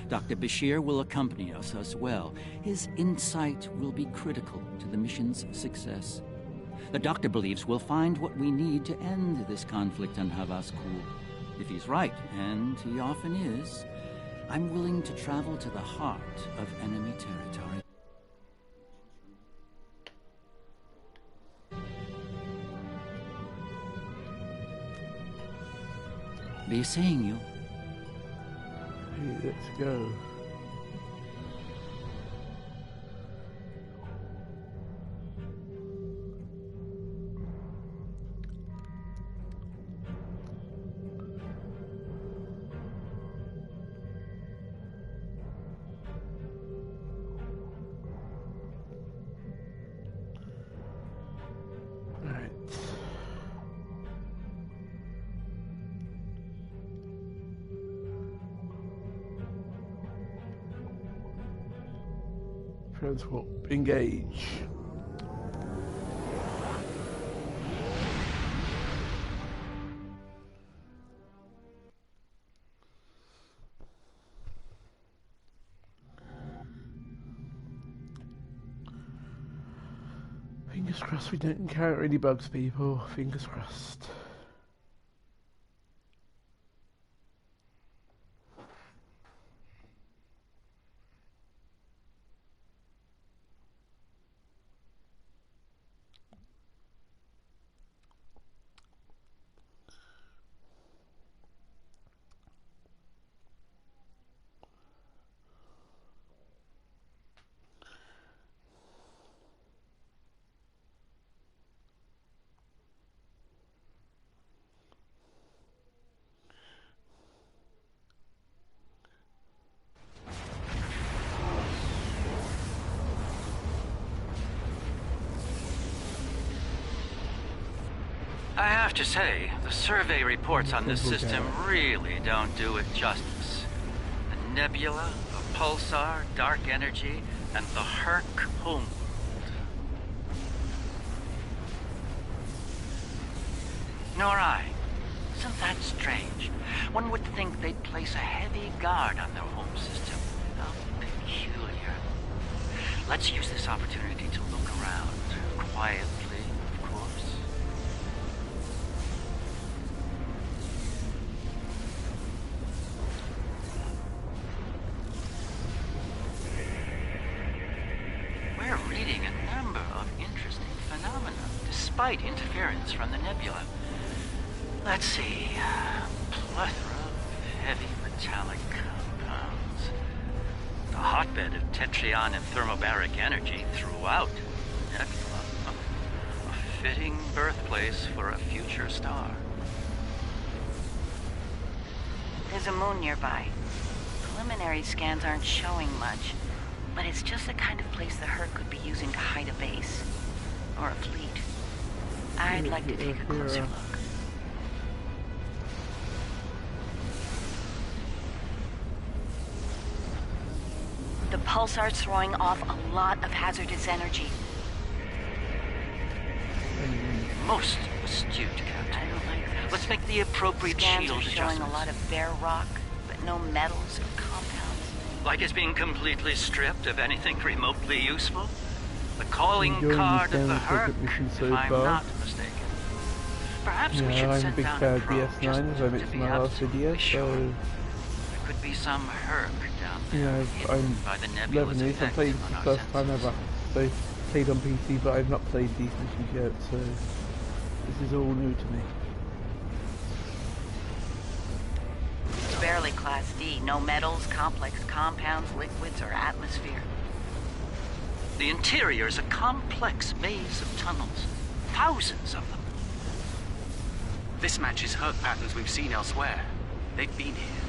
Dr. Bashir will accompany us as well. His insight will be critical to the mission's success. The doctor believes we'll find what we need to end this conflict on Havaskul. If he's right, and he often is, I'm willing to travel to the heart of enemy territory. Be seeing you. Hey, let's go. Transport, engage. Fingers crossed we don't encounter any bugs, people. Fingers crossed. I have to say, the survey reports on this system really don't do it justice. A nebula, a pulsar, dark energy, and the Herc homeworld. Nor I. Isn't that strange? One would think they'd place a heavy guard on their home system. How peculiar. Let's use this opportunity to look around, quietly. Despite interference from the nebula. Let's see. Plethora of heavy metallic compounds. A hotbed of tetrion and thermobaric energy throughout the nebula. A fitting birthplace for a future star. There's a moon nearby. Preliminary scans aren't showing much, but it's just the kind of place the Herc could be using to hide a base. Or a fleet. I'd like to take a closer look. The pulsar's throwing off a lot of hazardous energy. Most astute, Captain. I don't like that. Let's make the appropriate Scans shield are adjustments. showing a lot of bare rock, but no metals or compounds. Like it's being completely stripped of anything remotely useful? The calling card of the Herc, if I'm not mistaken. Perhaps we should send down a probe just to be absolutely sure. There could be some Herc down there, hidden by the nebula's I've effect played on the our first time senses. ever. So I've played on PC, but I've not played these missions yet, so this is all new to me. It's barely Class D. No metals, complex compounds, liquids, or atmosphere. The interior is a complex maze of tunnels. Thousands of them. This matches Herc patterns we've seen elsewhere. They've been here.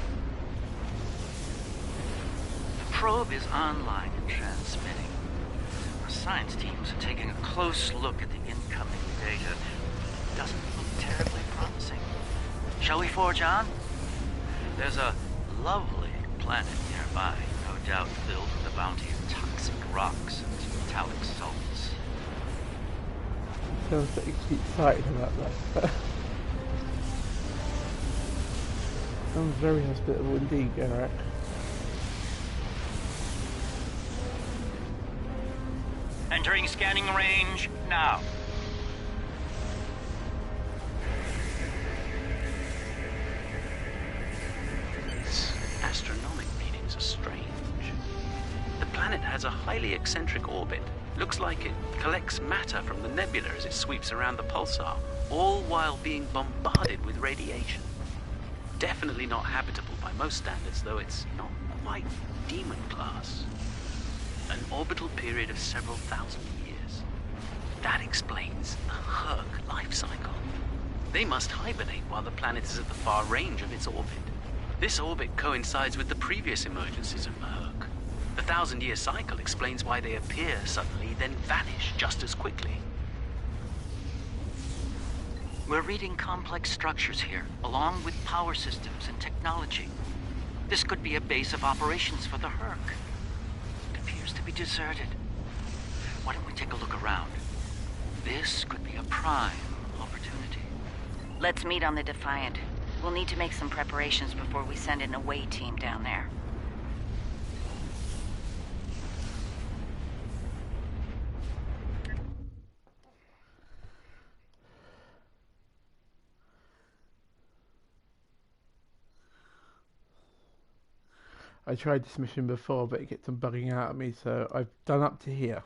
The probe is online and transmitting. Our science teams are taking a close look at the incoming data. It doesn't look terribly promising. Shall we forge on? There's a lovely planet nearby, no doubt filled with a bounty of toxic rocks and metallic salts. Sounds excited about that. Sounds very hospitable indeed, Garrett. Entering scanning range now. Its astronomic readings are strange. The planet has a highly eccentric orbit. Looks like it collects matter from the nebula as it sweeps around the pulsar, all while being bombarded with radiation. Definitely not habitable by most standards, though it's not quite demon class. An orbital period of several thousand years. That explains the Herc life cycle. They must hibernate while the planet is at the far range of its orbit. This orbit coincides with the previous emergencies of the Herc. The 1,000-year cycle explains why they appear suddenly, then vanish just as quickly. We're reading complex structures here, along with power systems and technology. This could be a base of operations for the Herc. It appears to be deserted. Why don't we take a look around? This could be a prime opportunity. Let's meet on the Defiant. We'll need to make some preparations before we send an away team down there. I tried this mission before, but it gets them bugging out at me, so I've done up to here.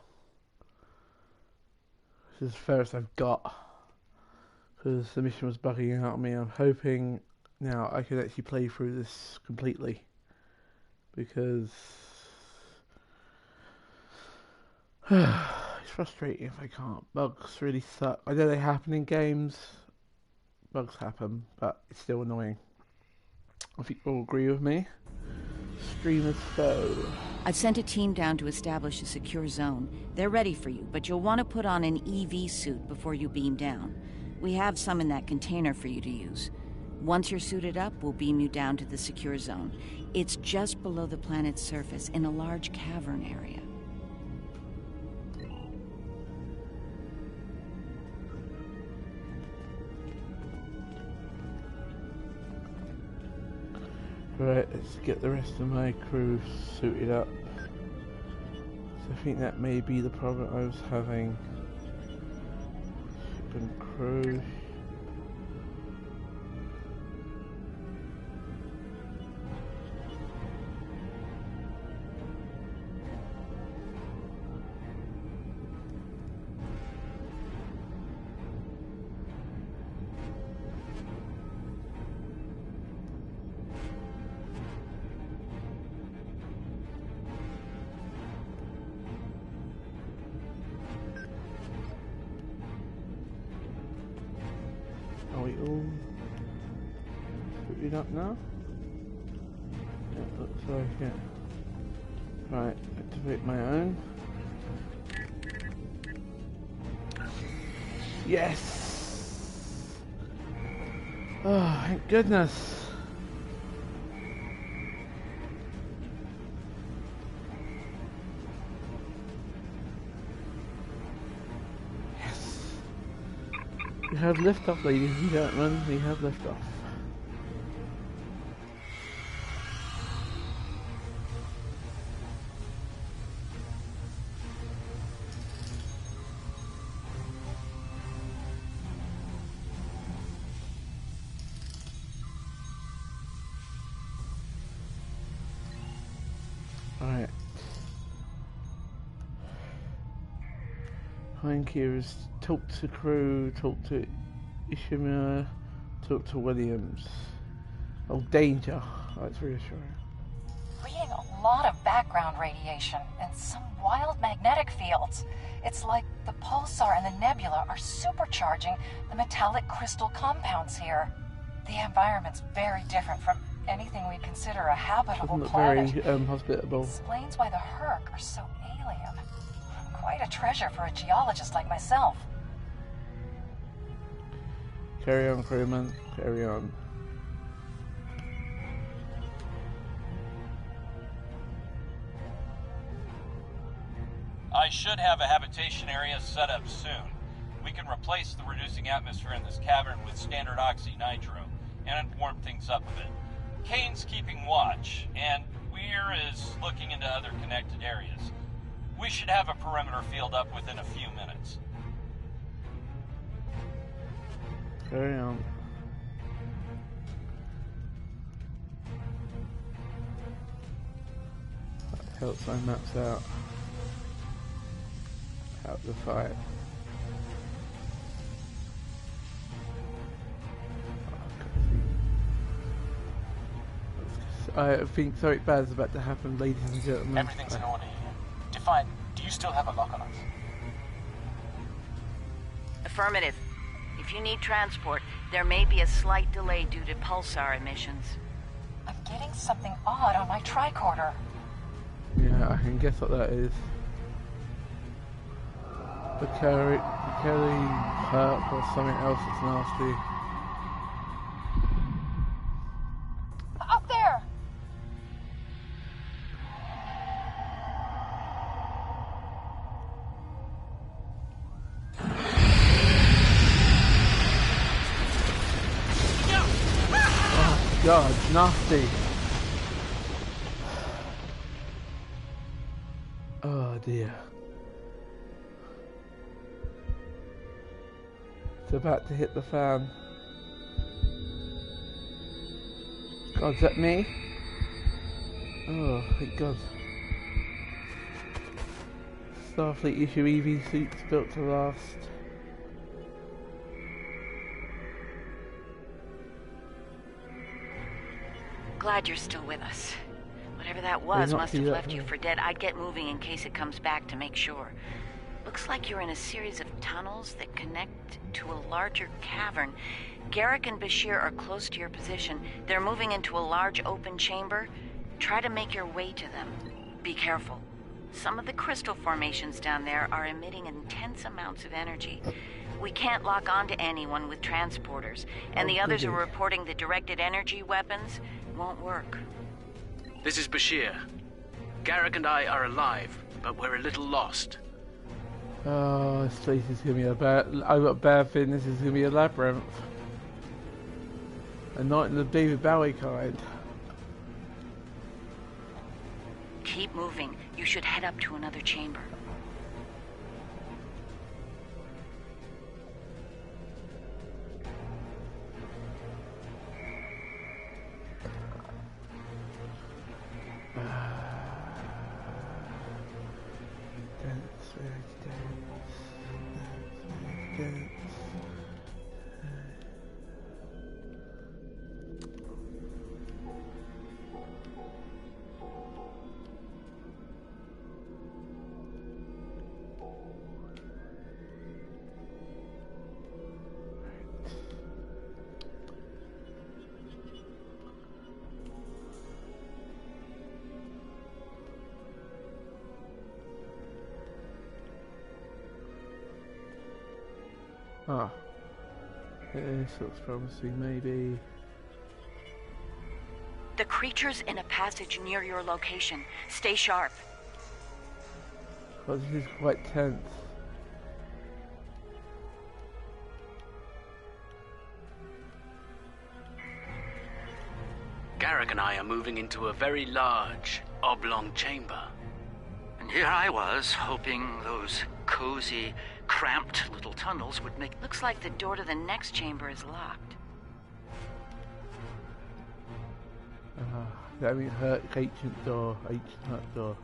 This is the furthest I've got, because the mission was bugging out at me. I'm hoping now I can actually play through this completely, because it's frustrating if I can't. Bugs really suck. I know they happen in games. Bugs happen, but it's still annoying. I think you'll agree with me. Streamer's foe. I've sent a team down to establish a secure zone. They're ready for you, but you'll want to put on an EV suit before you beam down. We have some in that container for you to use. Once you're suited up, we'll beam you down to the secure zone. It's just below the planet's surface in a large cavern area. Right, let's get the rest of my crew suited up. So I think that may be the problem I was having. Ship and crew. Up now? It looks like it. Right, activate my own. Yes! Oh, thank goodness! Yes! We have liftoff, ladies and gentlemen. We have liftoff. Alright. Behind here is talk to crew, talk to Ishimura, talk to Williams. Oh, danger. That's reassuring. Reading a lot of background radiation and some wild magnetic fields. It's like the pulsar and the nebula are supercharging the metallic crystal compounds here. The environment's very different from anything we'd consider a habitable planet. Very hospitable. Explains why the Herc are so alien. Quite a treasure for a geologist like myself. Carry on, crewman. Carry on. I should have a habitation area set up soon. We can replace the reducing atmosphere in this cavern with standard oxy-nitro and warm things up a bit. Kane's keeping watch, and Weir is looking into other connected areas. We should have a perimeter field up within a few minutes. Carry on. That helps my maps out. Out the fight. I think something bad is about to happen, ladies and gentlemen. Everything's in order here. Define, do you still have a lock on us? Affirmative. If you need transport, there may be a slight delay due to pulsar emissions. I'm getting something odd on my tricorder. Yeah, I can guess what that is. The Kelly hurt or something else that's nasty. Up there! Oh God, nasty. Oh dear. It's about to hit the fan. God, is that me? Oh, thank God. Starfleet issue EV suits built to last. Glad you're still with us. Whatever that was not must see have that left you thing. for dead. I'd get moving in case it comes back to make sure. Looks like you're in a series of tunnels that connect to a larger cavern. Garrick and Bashir are close to your position. They're moving into a large open chamber. Try to make your way to them. Be careful. Some of the crystal formations down there are emitting intense amounts of energy. We can't lock onto anyone with transporters, and the others are reporting the directed energy weapons won't work. This is Bashir. Garrick and I are alive, but we're a little lost. Oh, this place is gonna be a bad. I've got a bad feeling this is gonna be a labyrinth, and not in the David Bowie kind. Keep moving. You should head up to another chamber. Ah, this looks promising, maybe. The creature's in a passage near your location. Stay sharp. Oh, this is quite tense. Garrick and I are moving into a very large, oblong chamber. And here I was, hoping those cozy, cramped little tunnels would make... Looks like the door to the next chamber is locked. That means ancient door, ancient hut door.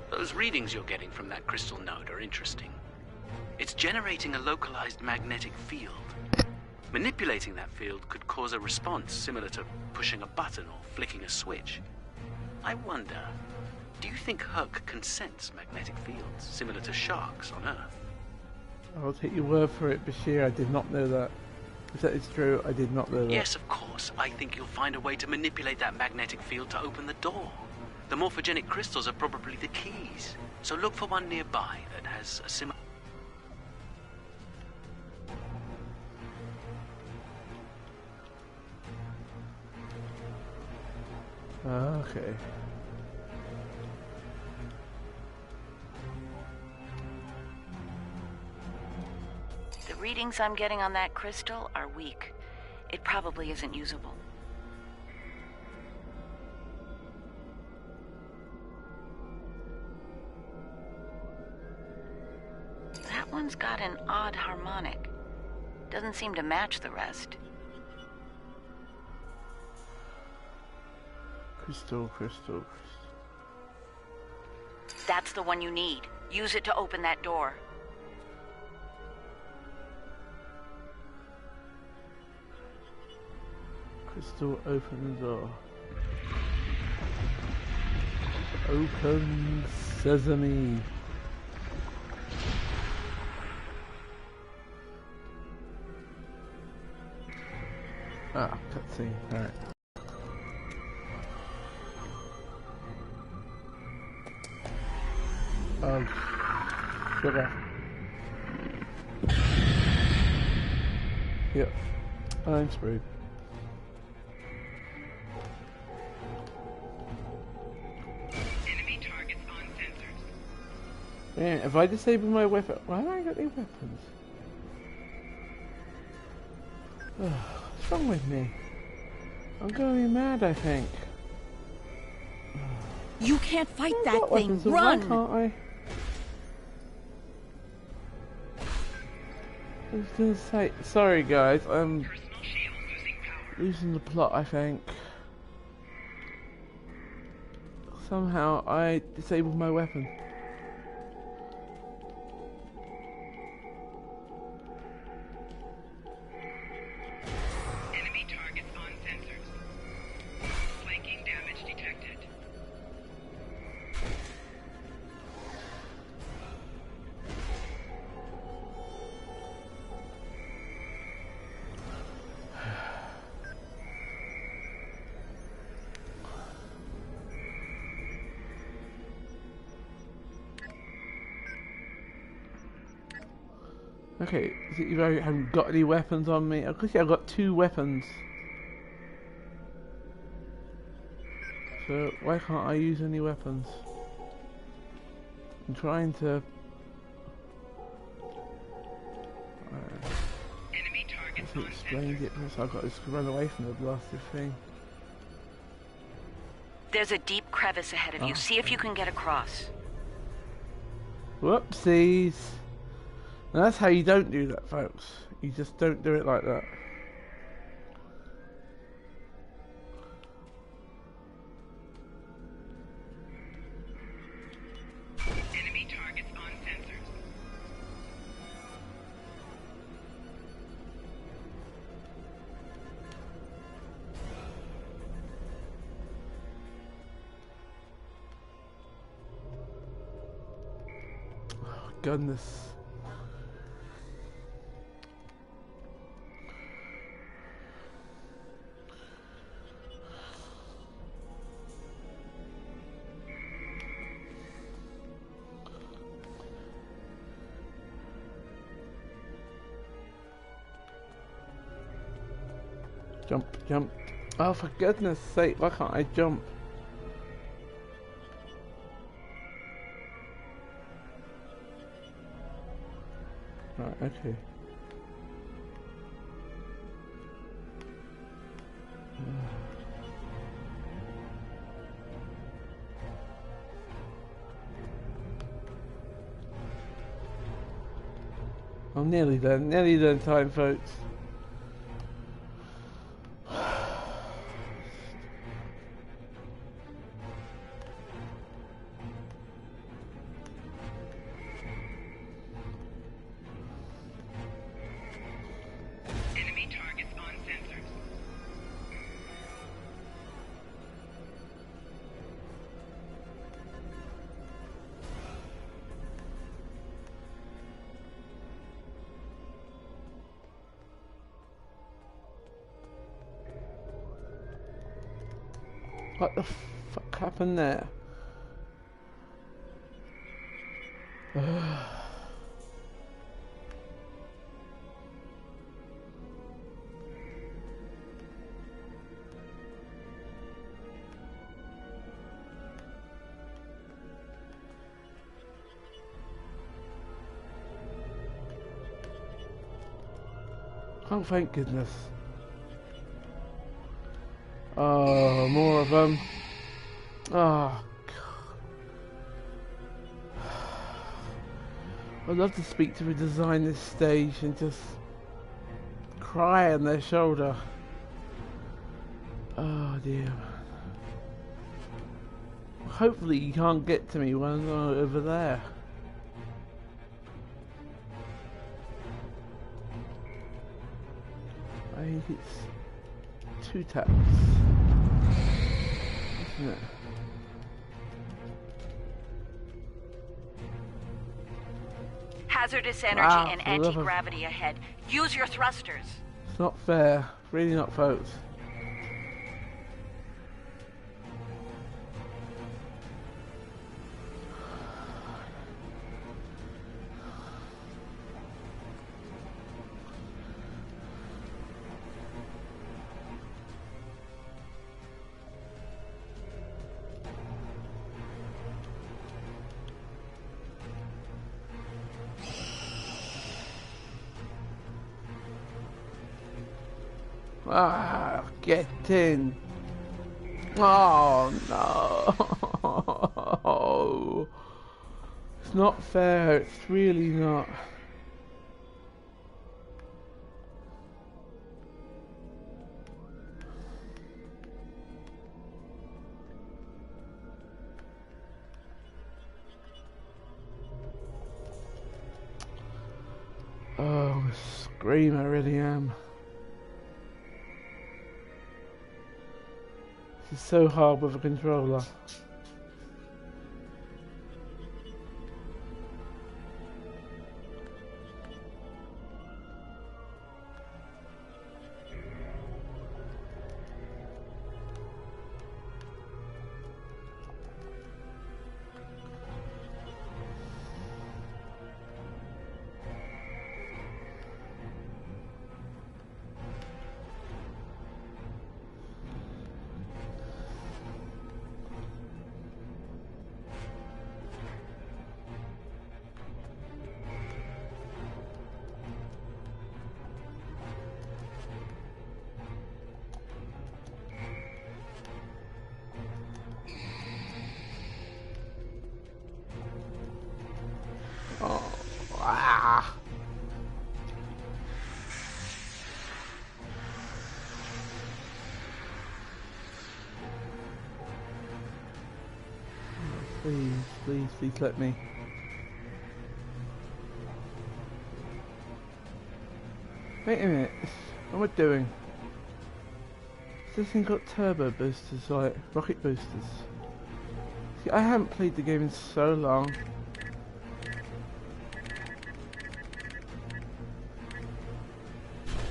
Those readings you're getting from that crystal node are interesting. It's generating a localized magnetic field. Manipulating that field could cause a response similar to pushing a button or flicking a switch. I wonder, do you think Huck can sense magnetic fields similar to sharks on Earth? I'll take your word for it, Bashir. I did not know that. If that is true, I did not know that. Yes, of course. I think you'll find a way to manipulate that magnetic field to open the door. The morphogenic crystals are probably the keys. So look for one nearby that has a similar... Okay. The readings I'm getting on that crystal are weak. It probably isn't usable. one's got an odd harmonic. Doesn't seem to match the rest. Crystal. That's the one you need. Use it to open that door. Crystal, open the door. Open sesame. Ah, cutscene. Alright. Sugar. Yep. I'm screwed. Enemy targets on sensors. Yeah, if I disable my weapon, why haven't I got any weapons? What's wrong with me? I'm going mad, I think. You can't fight I've that got thing. weapons, so Run! why can't I? I was gonna say, sorry guys, I'm Personal shields losing power. losing the plot, I think. Somehow I disabled my weapon. Enemy targets on sensors. Flanking damage detected. Okay, is it either I haven't got any weapons on me? Of course, I've got 2 weapons. So, why can't I use any weapons? I'm trying to... Enemy targets He on explained sensors. it, so I've got to just run away from the blasted thing. There's a deep crevice ahead of you. Oh. See if you can get across. Whoopsies! And that's how you don't do that, folks. You just don't do it like that. Enemy targets on sensors. Oh, goodness. Jump. Oh, for goodness sake, why can't I jump? Right, okay. I'm nearly done time, folks. Enemy targets on sensors. What the fuck happened there? Oh, thank goodness. Oh, more of them. Oh, God. I'd love to speak to the design this stage and just cry on their shoulder. Oh dear. Hopefully you can't get to me when I'm over there. I think it's 2 taps, isn't it? Hazardous energy and anti-gravity ahead. Use your thrusters. It's not fair. Really not, folks. Ah, get in. Oh no. It's not fair, it's really not. Oh, scream, I really am. This is so hard with a controller. Please, please, please let me. Wait a minute, what am I doing? This thing got turbo boosters, like rocket boosters. See, I haven't played the game in so long.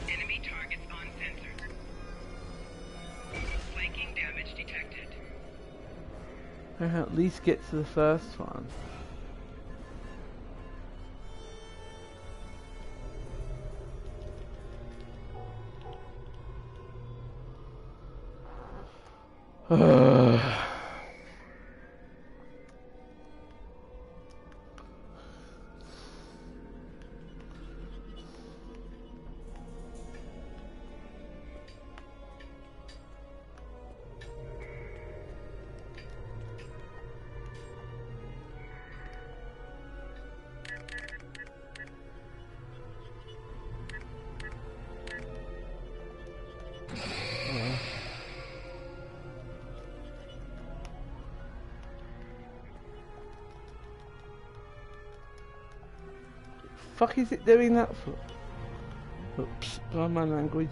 Enemy targets on sensor. Flanking damage detected. I can at least get to the first one. Fuck is it doing that for? Oops, pardon my language.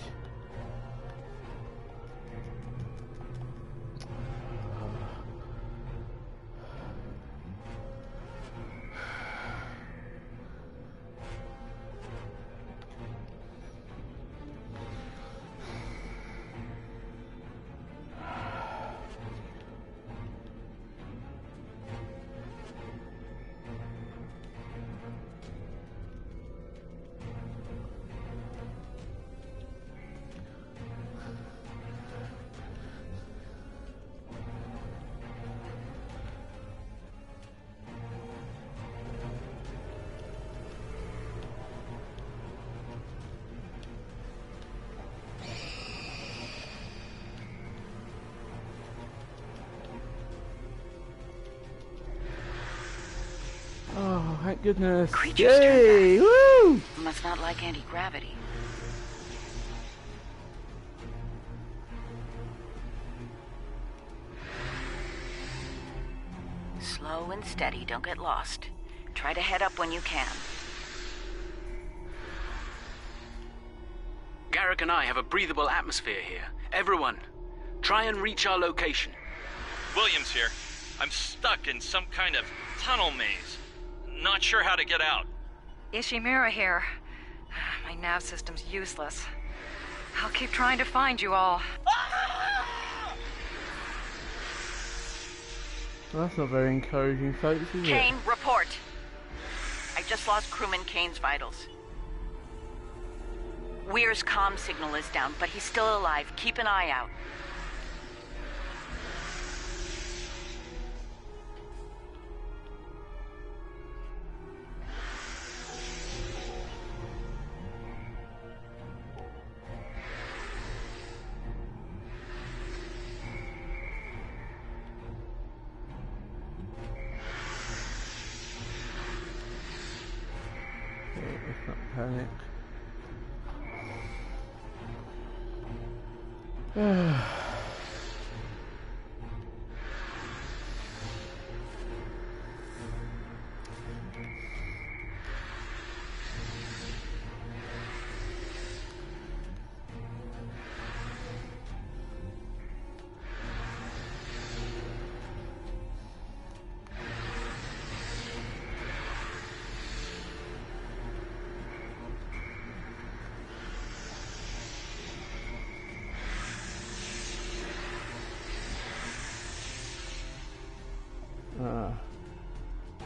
thank goodness. Creatures Yay! turn Woo! back. Must not like anti-gravity. Slow and steady, don't get lost. Try to head up when you can. Garrick and I have a breathable atmosphere here. Everyone, try and reach our location. Williams here. I'm stuck in some kind of tunnel maze. Not sure how to get out. Ishimura here. My nav system's useless. I'll keep trying to find you all. Well, that's not very encouraging, folks, is it? Kane, report. I just lost crewman Kane's vitals. Weir's comm signal is down, but he's still alive. Keep an eye out. Let's not panic.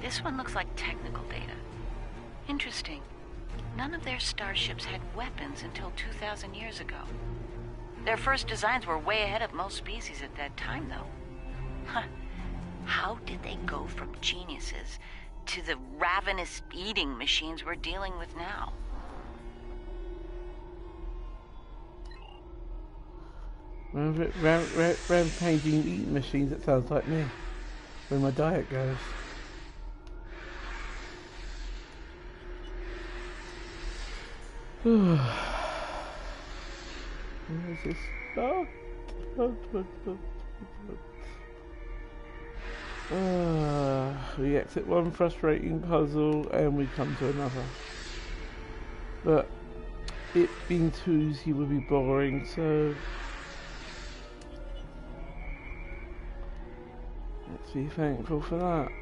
This one looks like technical data. Interesting. None of their starships had weapons until 2,000 years ago. Their first designs were way ahead of most species at that time, though. Huh. How did they go from geniuses to the ravenous eating machines we're dealing with now? Rampaging eating machines, that sounds like me. Where my diet goes. Where is this? We exit one frustrating puzzle and we come to another. But it being too easy would be boring, so let's be thankful for that.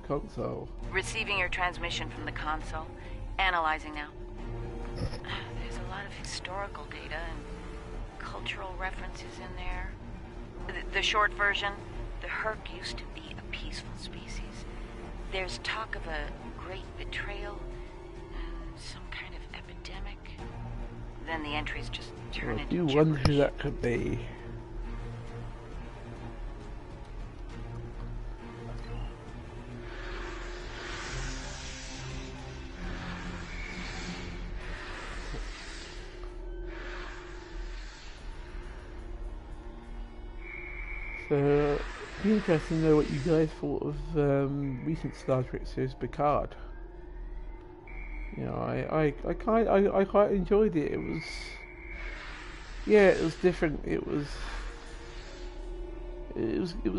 Console. Receiving your transmission from the console. Analyzing now. There's a lot of historical data and cultural references in there. The short version, the Herc used to be a peaceful species. There's talk of a great betrayal, some kind of epidemic. Then the entries just turn into You wonder who that could be. So, it'd be interesting to know what you guys thought of recent Star Trek series Picard. You know, I quite enjoyed it. It was, yeah, it was different. It was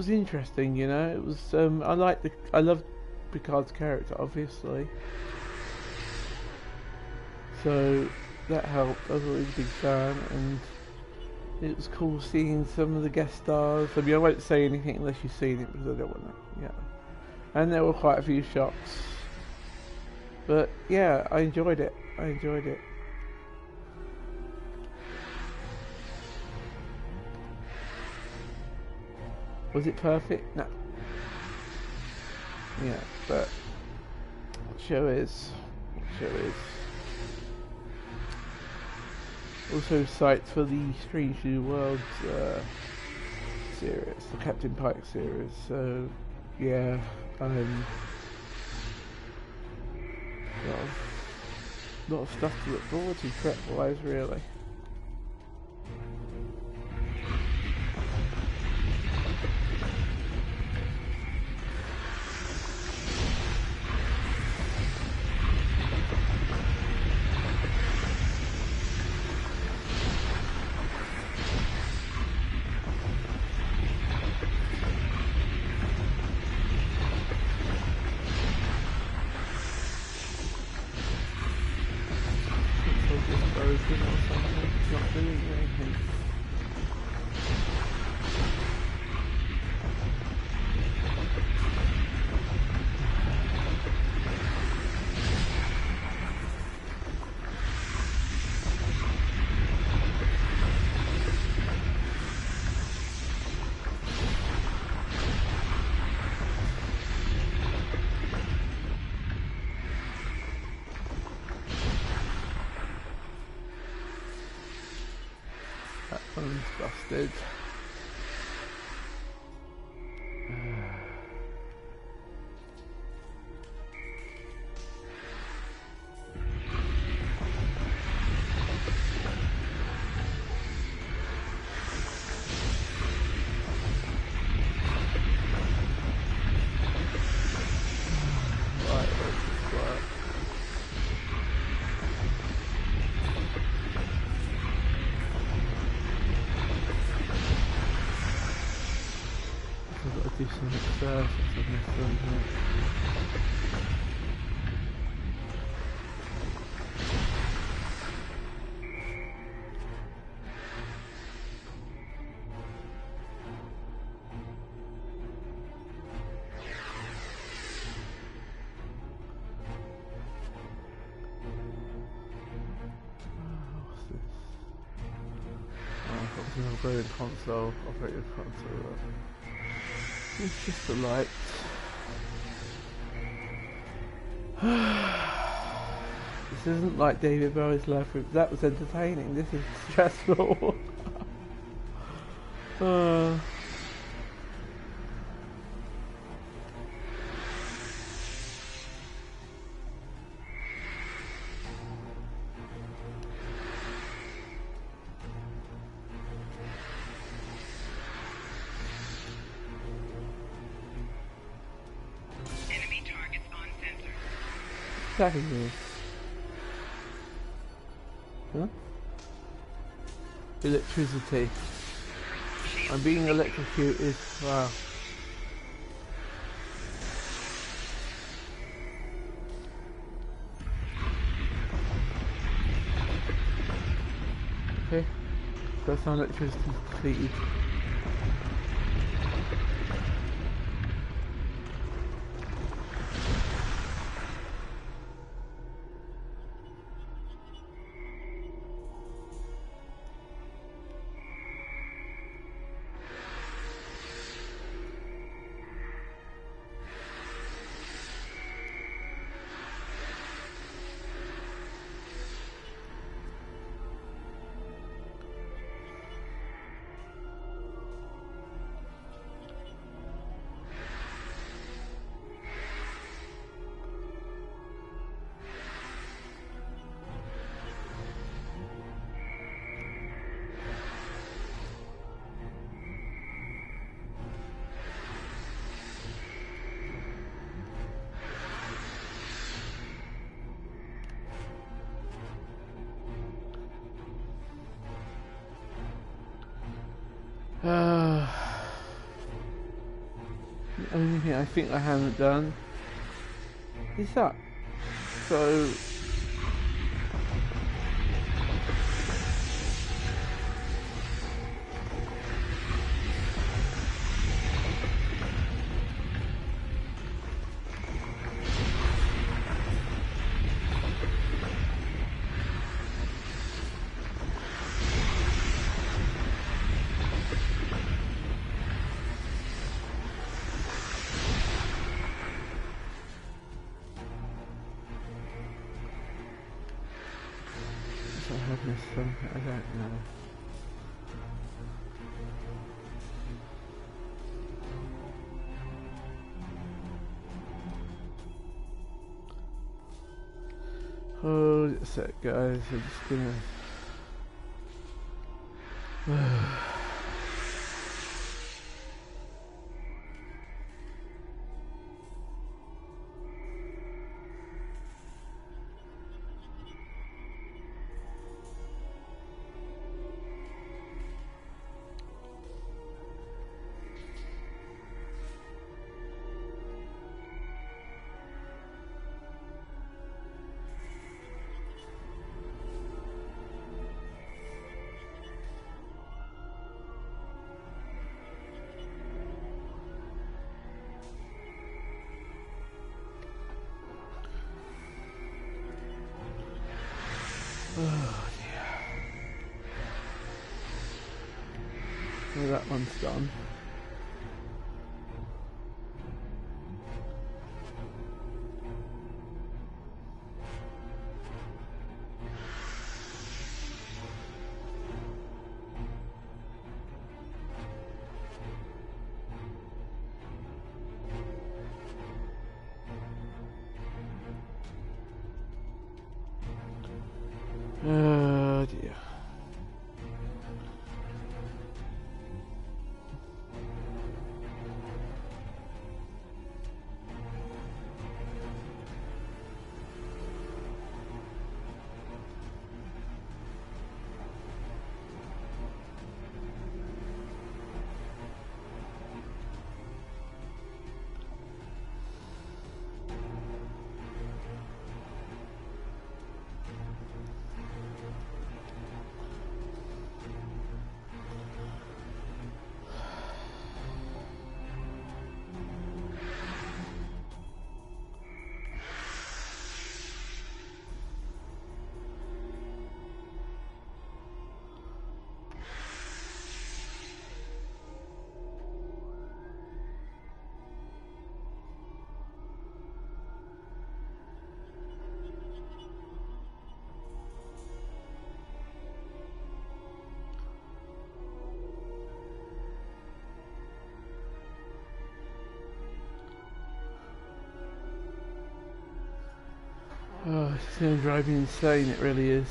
interesting. You know, it was. I loved Picard's character, obviously. So that helped. I was always a big fan, and it was cool seeing some of the guest stars. I mean, I won't say anything unless you've seen it because I don't want to. Yeah, and there were quite a few shocks. But yeah, I enjoyed it. Was it perfect? No. Yeah, but what show is? Also sites for the Strange New Worlds series, the Captain Pike series. So yeah, lot of stuff to look forward to prep-wise, really. That one's busted. Do something first, if I miss something. What's this? Oh, I've got an upgraded console, operating console. It's just the light. This isn't like David Bowie's Life. That was entertaining. This is stressful. Attacking me. Huh? Electricity. I'm being electrocuted. Wow. Okay. That's our electricity completed. The only thing I think I haven't done is that. So I've missed something, I don't know. Hold it a sec, guys. I'm just gonna. Oh dear. Well, that one's done. Oh dear. Oh, it's going to drive me insane, it really is.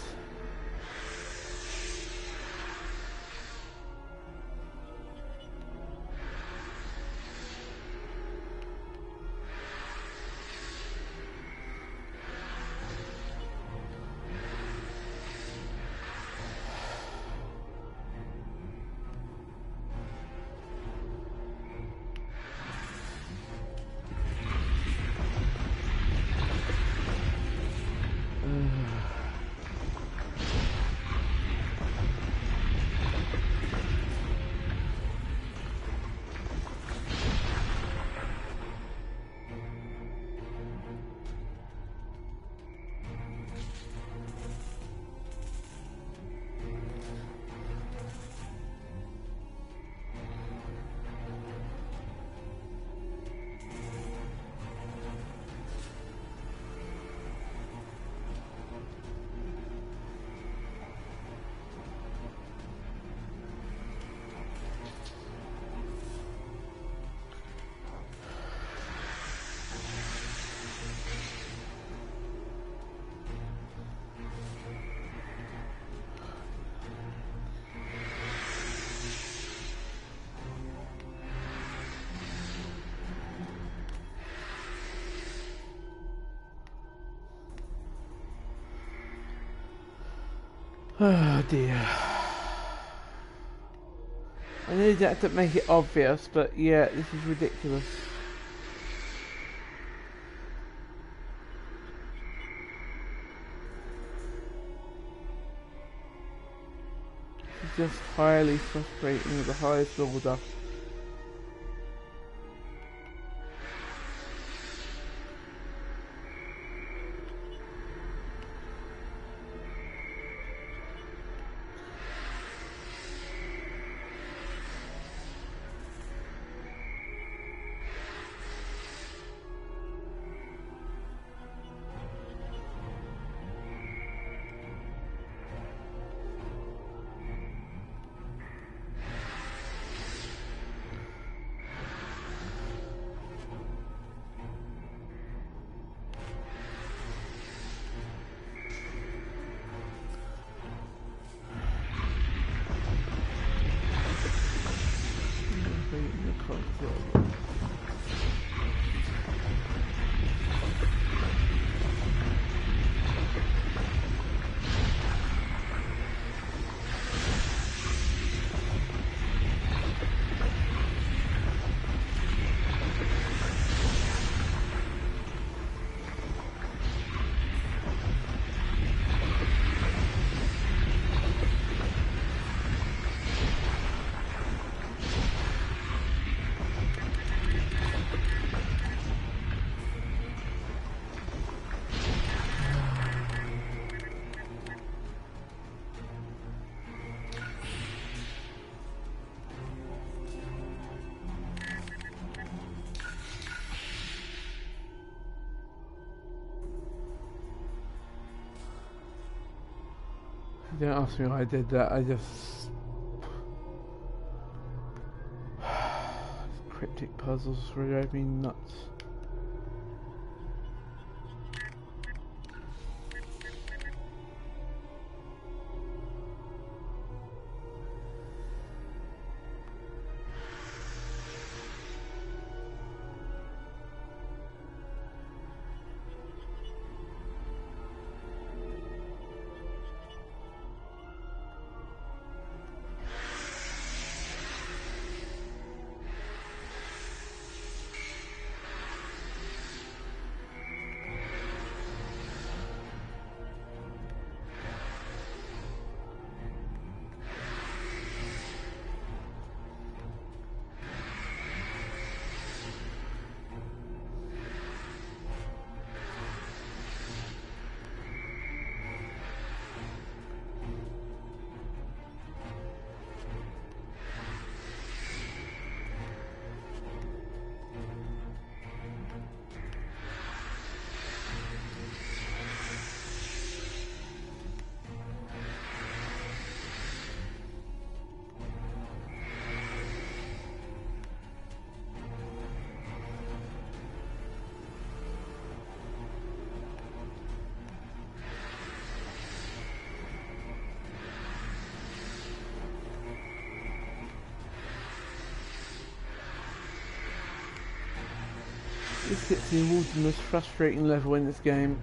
Oh dear. I know that to make it obvious, but yeah, this is ridiculous. This is just highly frustrating at the highest order. Don't ask me why I did that, I just... Cryptic puzzles drive me nuts. This gets towards the most frustrating level in this game.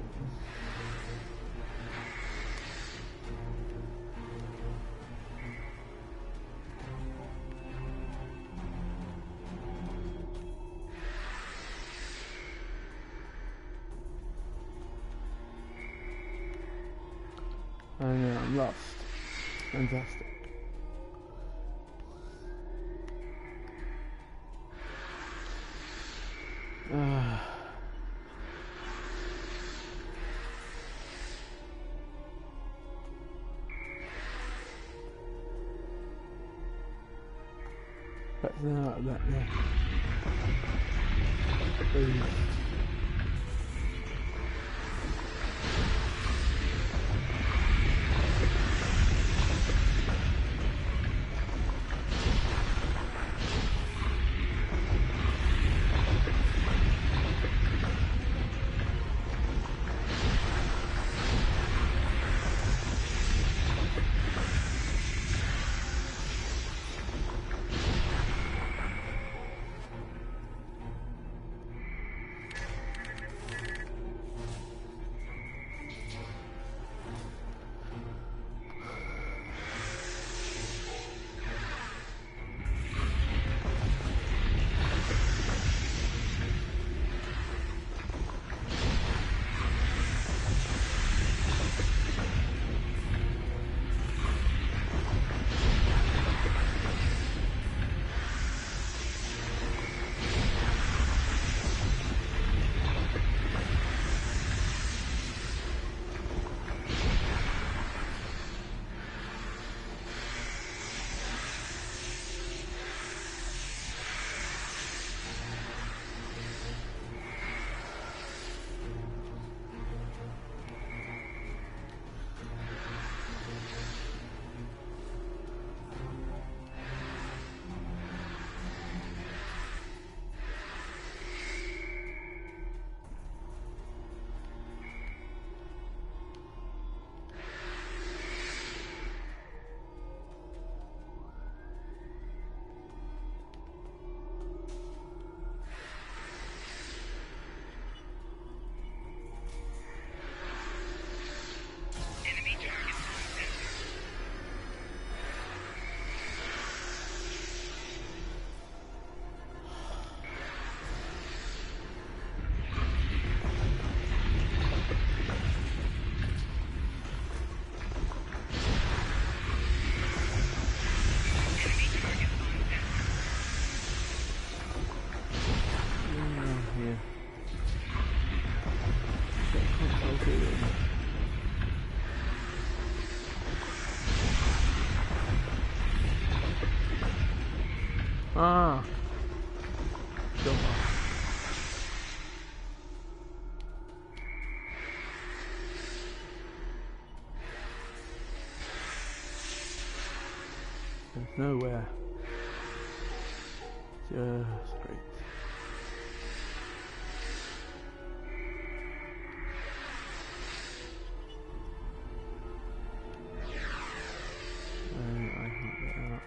I know, I'm lost. Fantastic. That's not that there. Please. Ah. Silver. There's nowhere. Just great. And I can get out.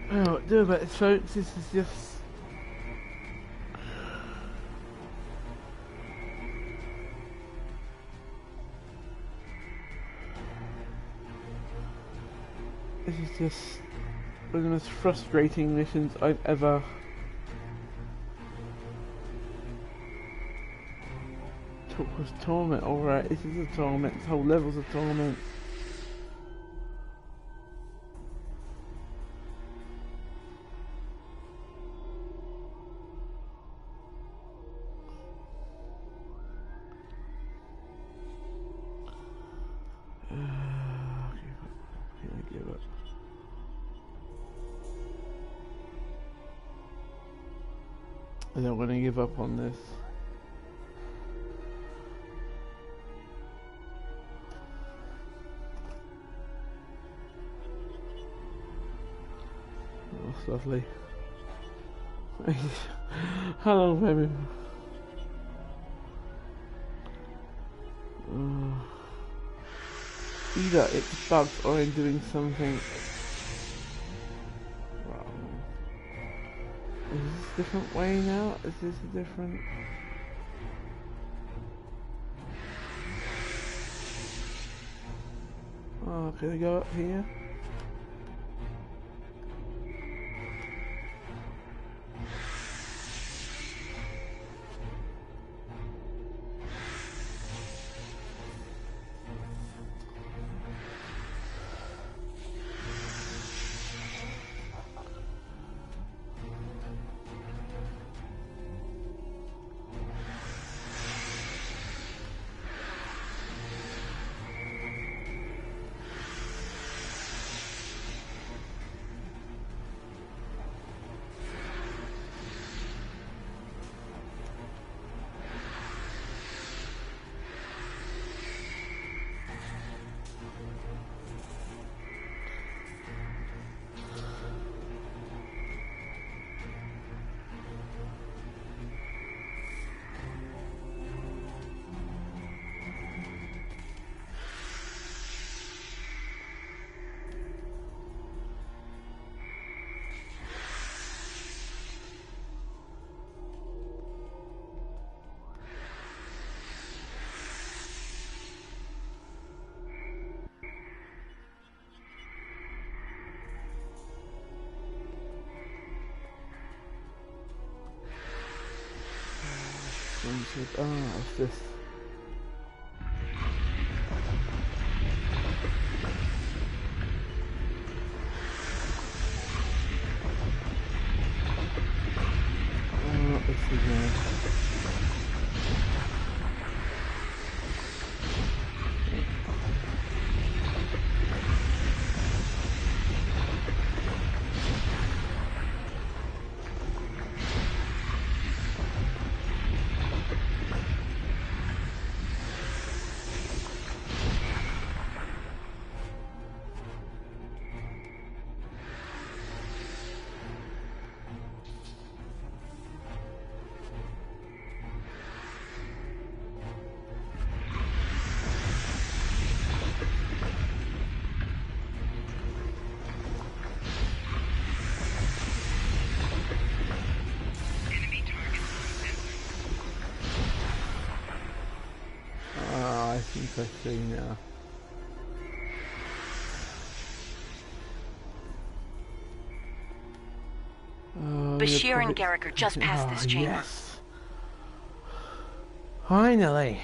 I don't know what to do about it, folks. This is just... This is just one of the most frustrating missions I've ever... was torment, alright, this is a torment, this whole level's a torment. I don't want to give up on this. Oh, that's lovely. How long have I been? Either it's bugs or I'm doing something wrong. Is this a different way now? Is this a different... Oh, can I go up here? What's this? Let's see here. interesting now. Bashir and Garrick are just past this chamber. Yes. Finally.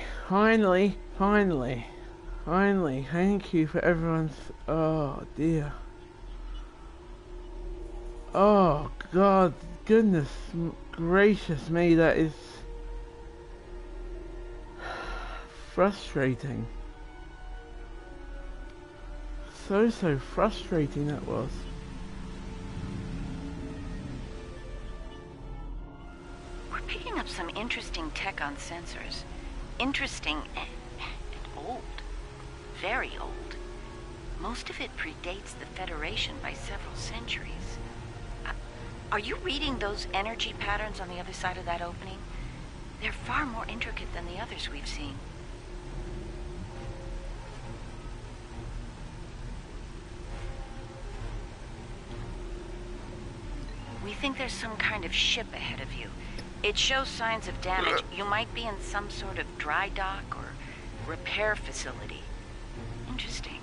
Thank you for everyone's... Oh, dear. Oh, God. Goodness gracious me, that is... frustrating. So frustrating that was. We're picking up some interesting tech on sensors. Interesting and old. Very old. Most of it predates the Federation by several centuries. Are you reading those energy patterns on the other side of that opening? They're far more intricate than the others we've seen. We think there's some kind of ship ahead of you. It shows signs of damage. You might be in some sort of dry dock or repair facility. Interesting.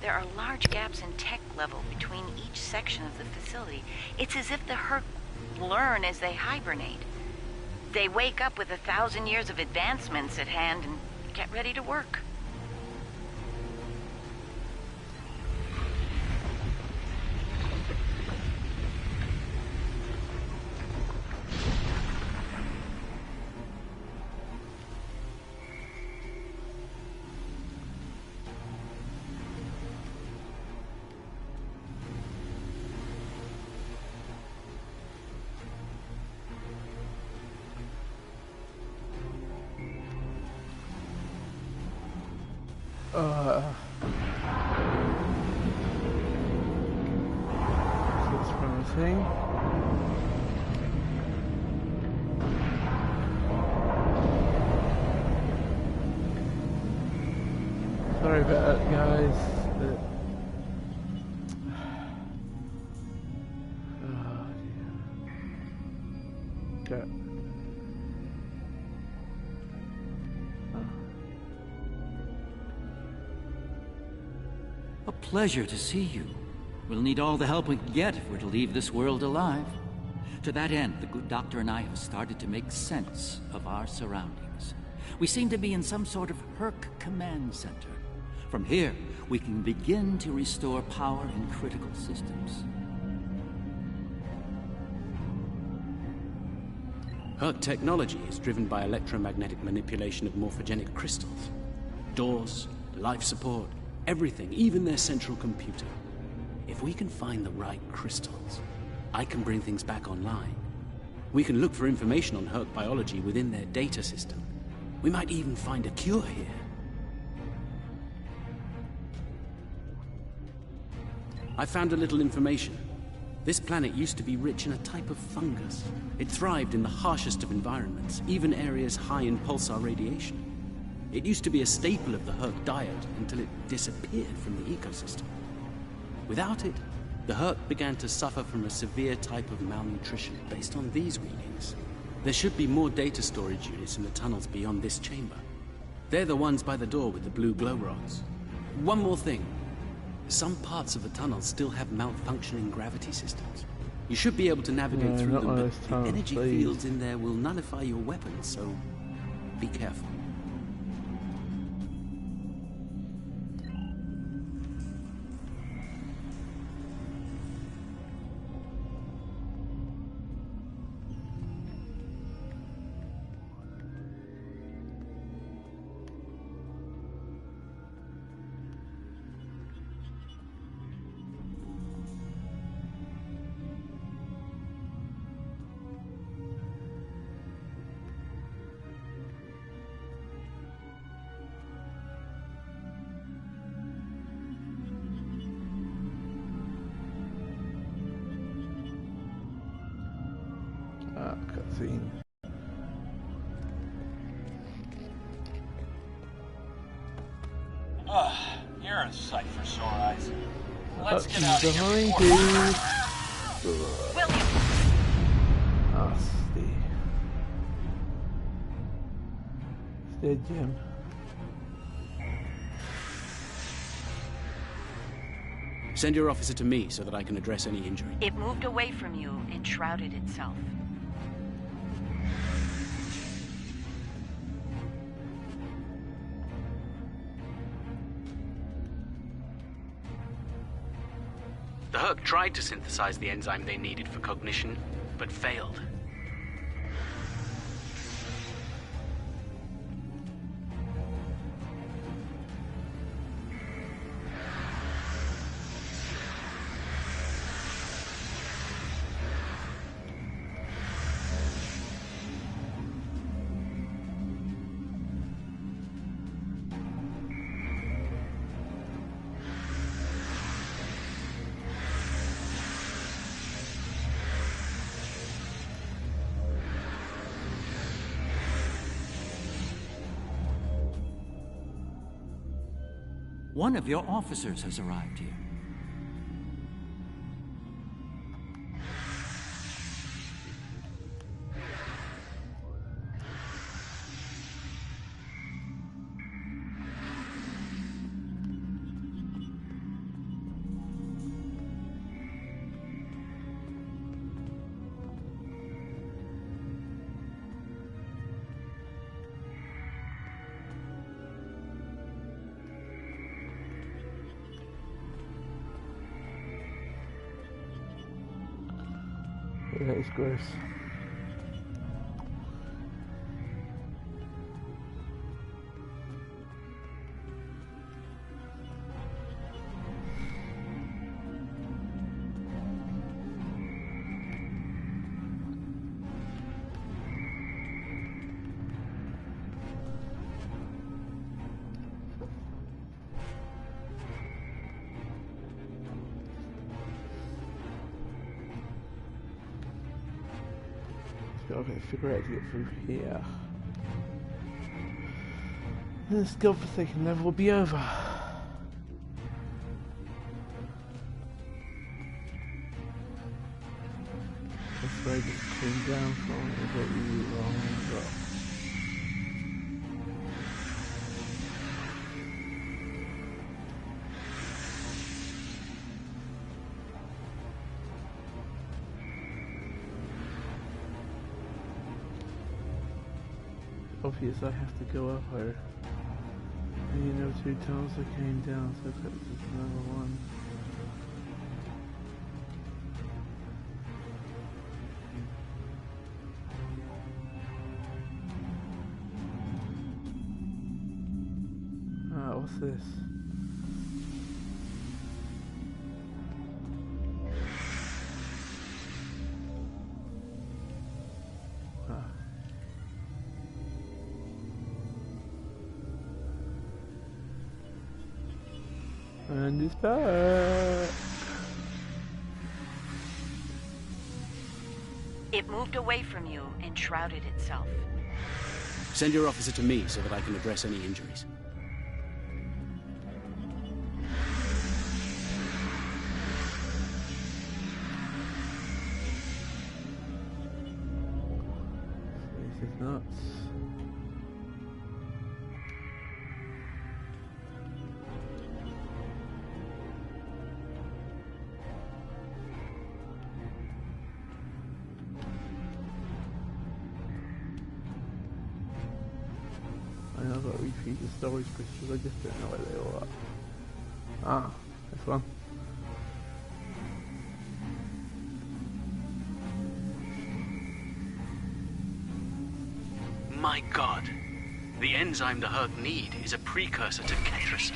There are large gaps in tech level between each section of the facility. It's as if the Herc learn as they hibernate. They wake up with 1,000 years of advancements at hand and get ready to work. Looks promising. Sorry about that, guys. Oh dear. Okay. A pleasure to see you. We'll need all the help we can get if we're to leave this world alive. To that end, the good doctor and I have started to make sense of our surroundings. We seem to be in some sort of Herc command center. From here, we can begin to restore power in critical systems. Herc technology is driven by electromagnetic manipulation of morphogenic crystals. Doors, life support, everything, even their central computer. If we can find the right crystals, I can bring things back online. We can look for information on Herc biology within their data system. We might even find a cure here. I found a little information. This planet used to be rich in a type of fungus. It thrived in the harshest of environments, even areas high in pulsar radiation. It used to be a staple of the Herc diet until it disappeared from the ecosystem. Without it, the Herc began to suffer from a severe type of malnutrition based on these readings. There should be more data storage units in the tunnels beyond this chamber. They're the ones by the door with the blue glow rods. One more thing. Some parts of the tunnels still have malfunctioning gravity systems. You should be able to navigate through them, but the energy fields in there will nullify your weapons, so be careful. Cutscene. You're a sight for sore eyes. Let's get out of behind here. you. William! Oh, stay, Jim. Send your officer to me so that I can address any injury. It moved away from you and shrouded itself. The Herc tried to synthesize the enzyme they needed for cognition, but failed. One of your officers has arrived here. Yeah, it's gross. Okay, figure out how to get through here. And this godforsaken level will be over. That's where I just came down from. Is that really wrong? But obvious I have to go up her. And you know, 2 times I came down, so that's just another one. Ah, what's this? And it's back. It moved away from you and shrouded itself. Send your officer to me so that I can address any injuries. This is nuts. I've got to repeat the storage crystals, I just don't know where they all are. Ah, this one. My god. The enzyme the Herc need is a precursor to Ketracel.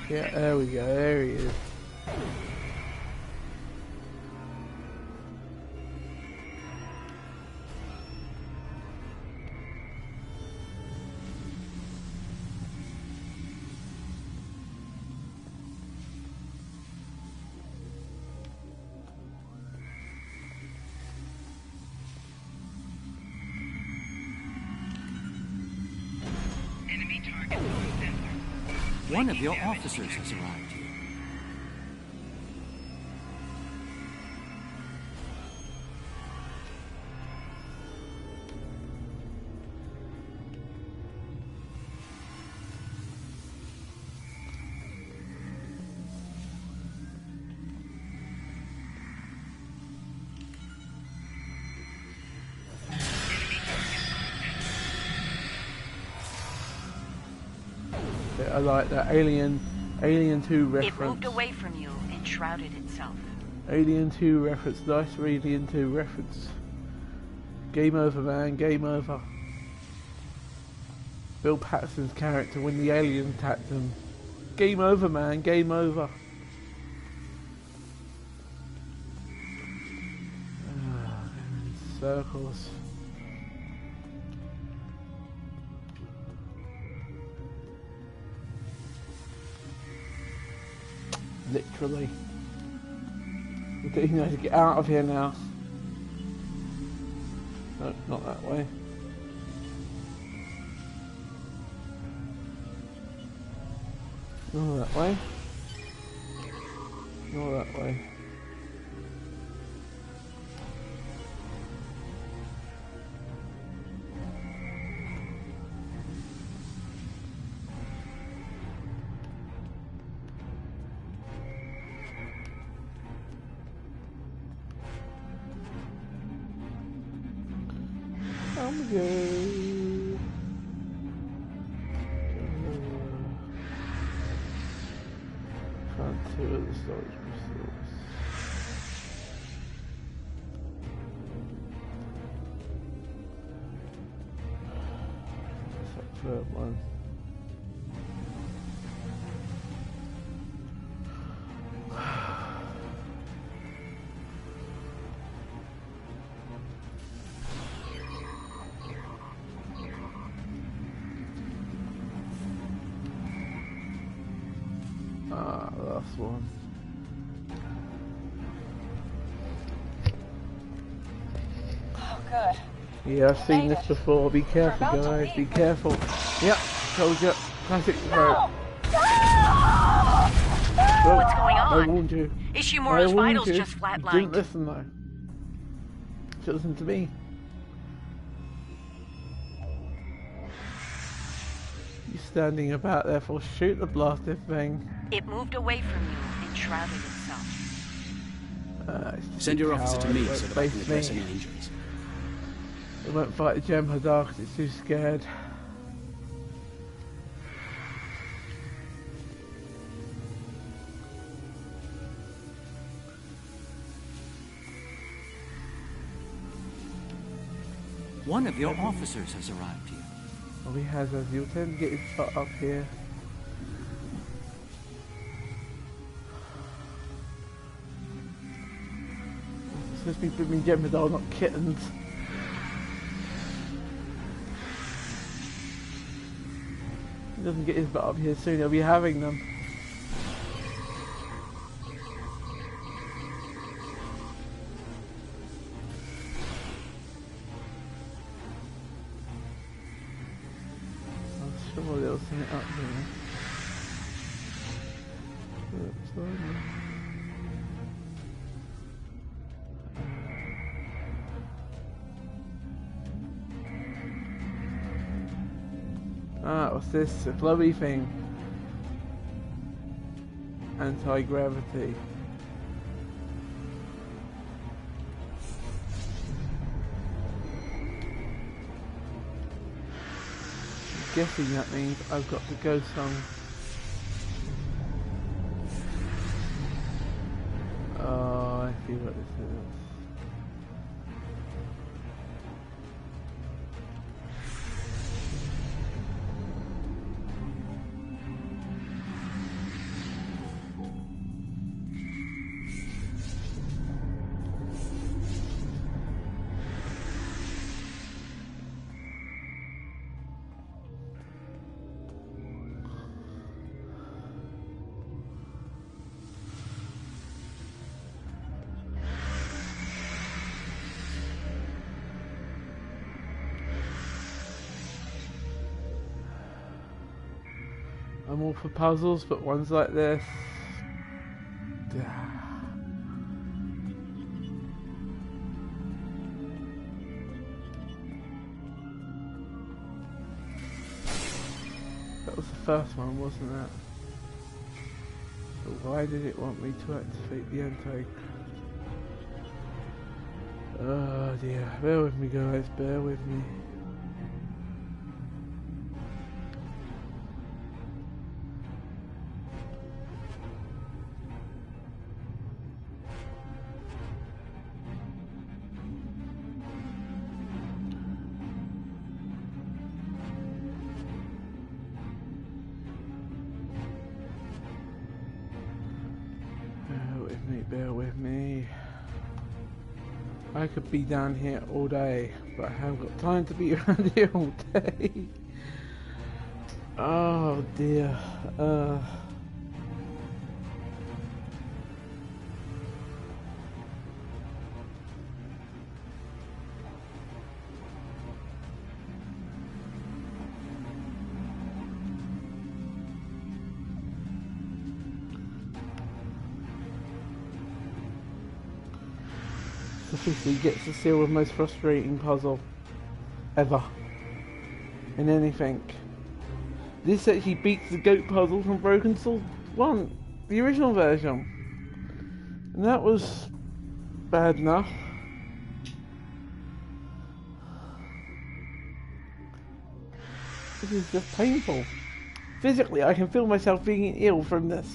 Yeah, there we go, there he is. One of your officers has arrived here. I like that. Alien 2 reference. It moved away from you and shrouded itself. Alien 2 reference. Nice Alien 2 reference. Game over, man. Game over. Bill Paxton's character when the alien attacked him. Game over, man. Game over. Circles. Literally. We do need to get out of here now. No, not that way. Not that way. Not that way. One. Last one. Oh, good. Yeah, I've seen this before. Be careful, guys. Be careful. Yep, told you. Classic road. What's going on? I warned you. Ishimura's vitals just flatlined. You didn't listen though. You should listen to me. You standing about there for shoot the blasted thing. It moved away from you and shrouded itself. Send your officer to me so that I can address any injuries. It won't fight the Jem'Hadar because it's too scared. One of your officers has arrived here. Well, he has, as you'll tend to get his butt up here. It's supposed to be blooming Jem'Hadar, not kittens. He doesn't get his butt up here soon, he'll be having them. I'm sure they'll send it up here. Ah, what's this? A glowy thing. Anti-gravity. I'm guessing that means I've got to go some... Oh, I see what this is. I'm all for puzzles, but ones like this... That was the first one, wasn't it? But why did it want me to activate the anti... Oh dear, bear with me guys, bear with me. I could be down here all day, but I haven't got time to be around here all day. Oh dear. Officially gets to seal the most frustrating puzzle ever in anything. This actually beats the goat puzzle from Broken Sword 1, the original version, and that was bad enough. This is just painful. Physically, I can feel myself being ill from this.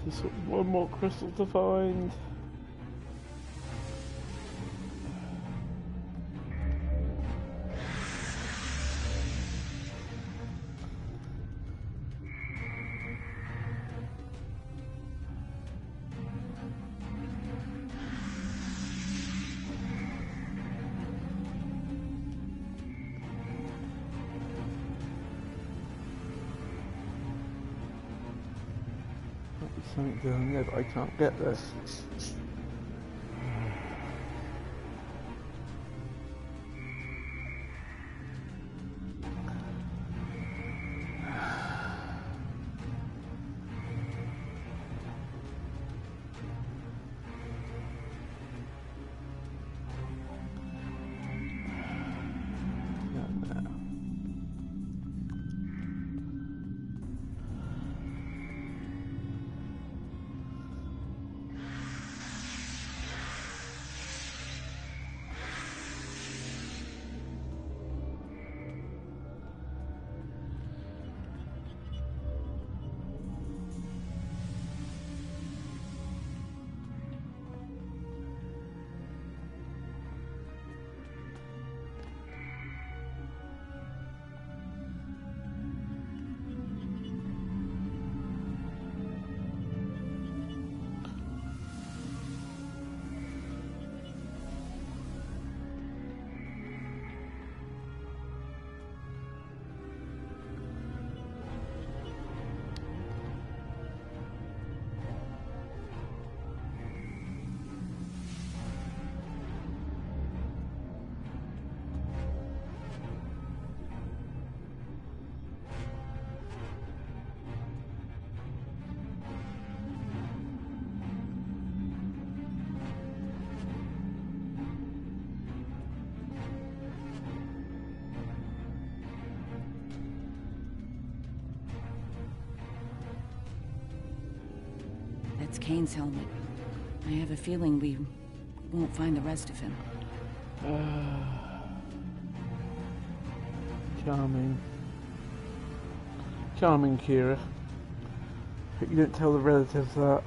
Just one more crystal to find. Something down there, but I can't get this. That's Kane's helmet. I have a feeling we won't find the rest of him. Charming. Charming, Kira. Hope you don't tell the relatives that.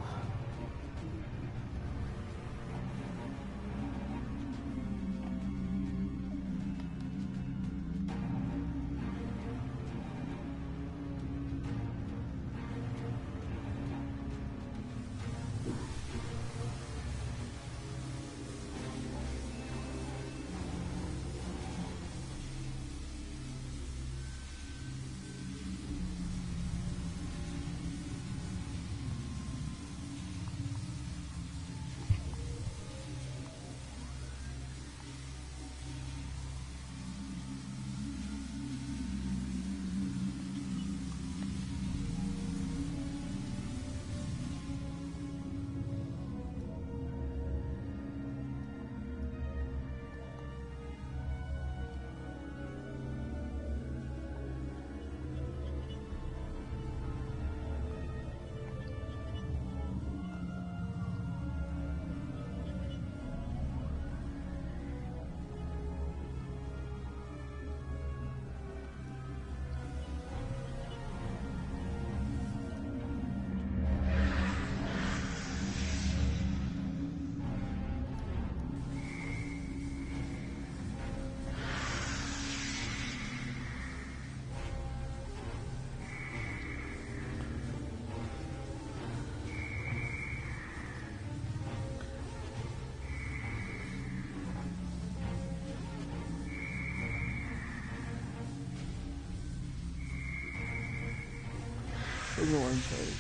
in the one page.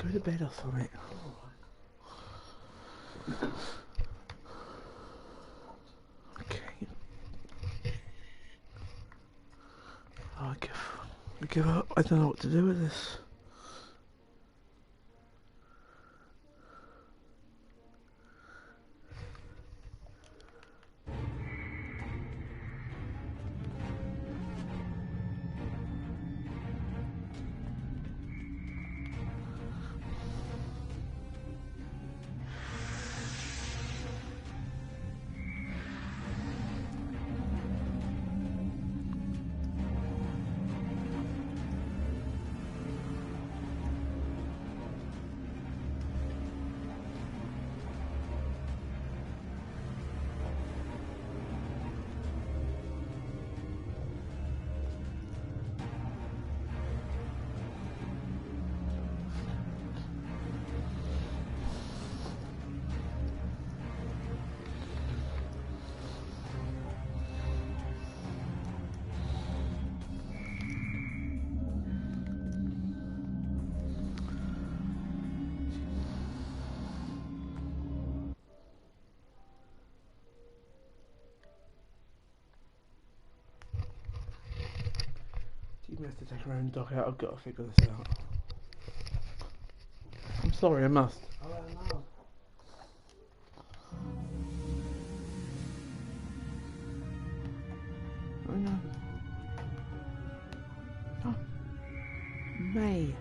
Go to bed or something. Okay. I give up. I don't know what to do with this. She has to take her own dog out. I've got to figure this out. I'm sorry, I must. I don't know. going on? Oh, May.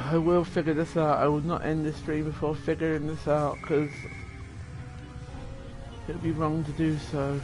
I will figure this out. I will not end this stream before figuring this out, because it would be wrong to do so.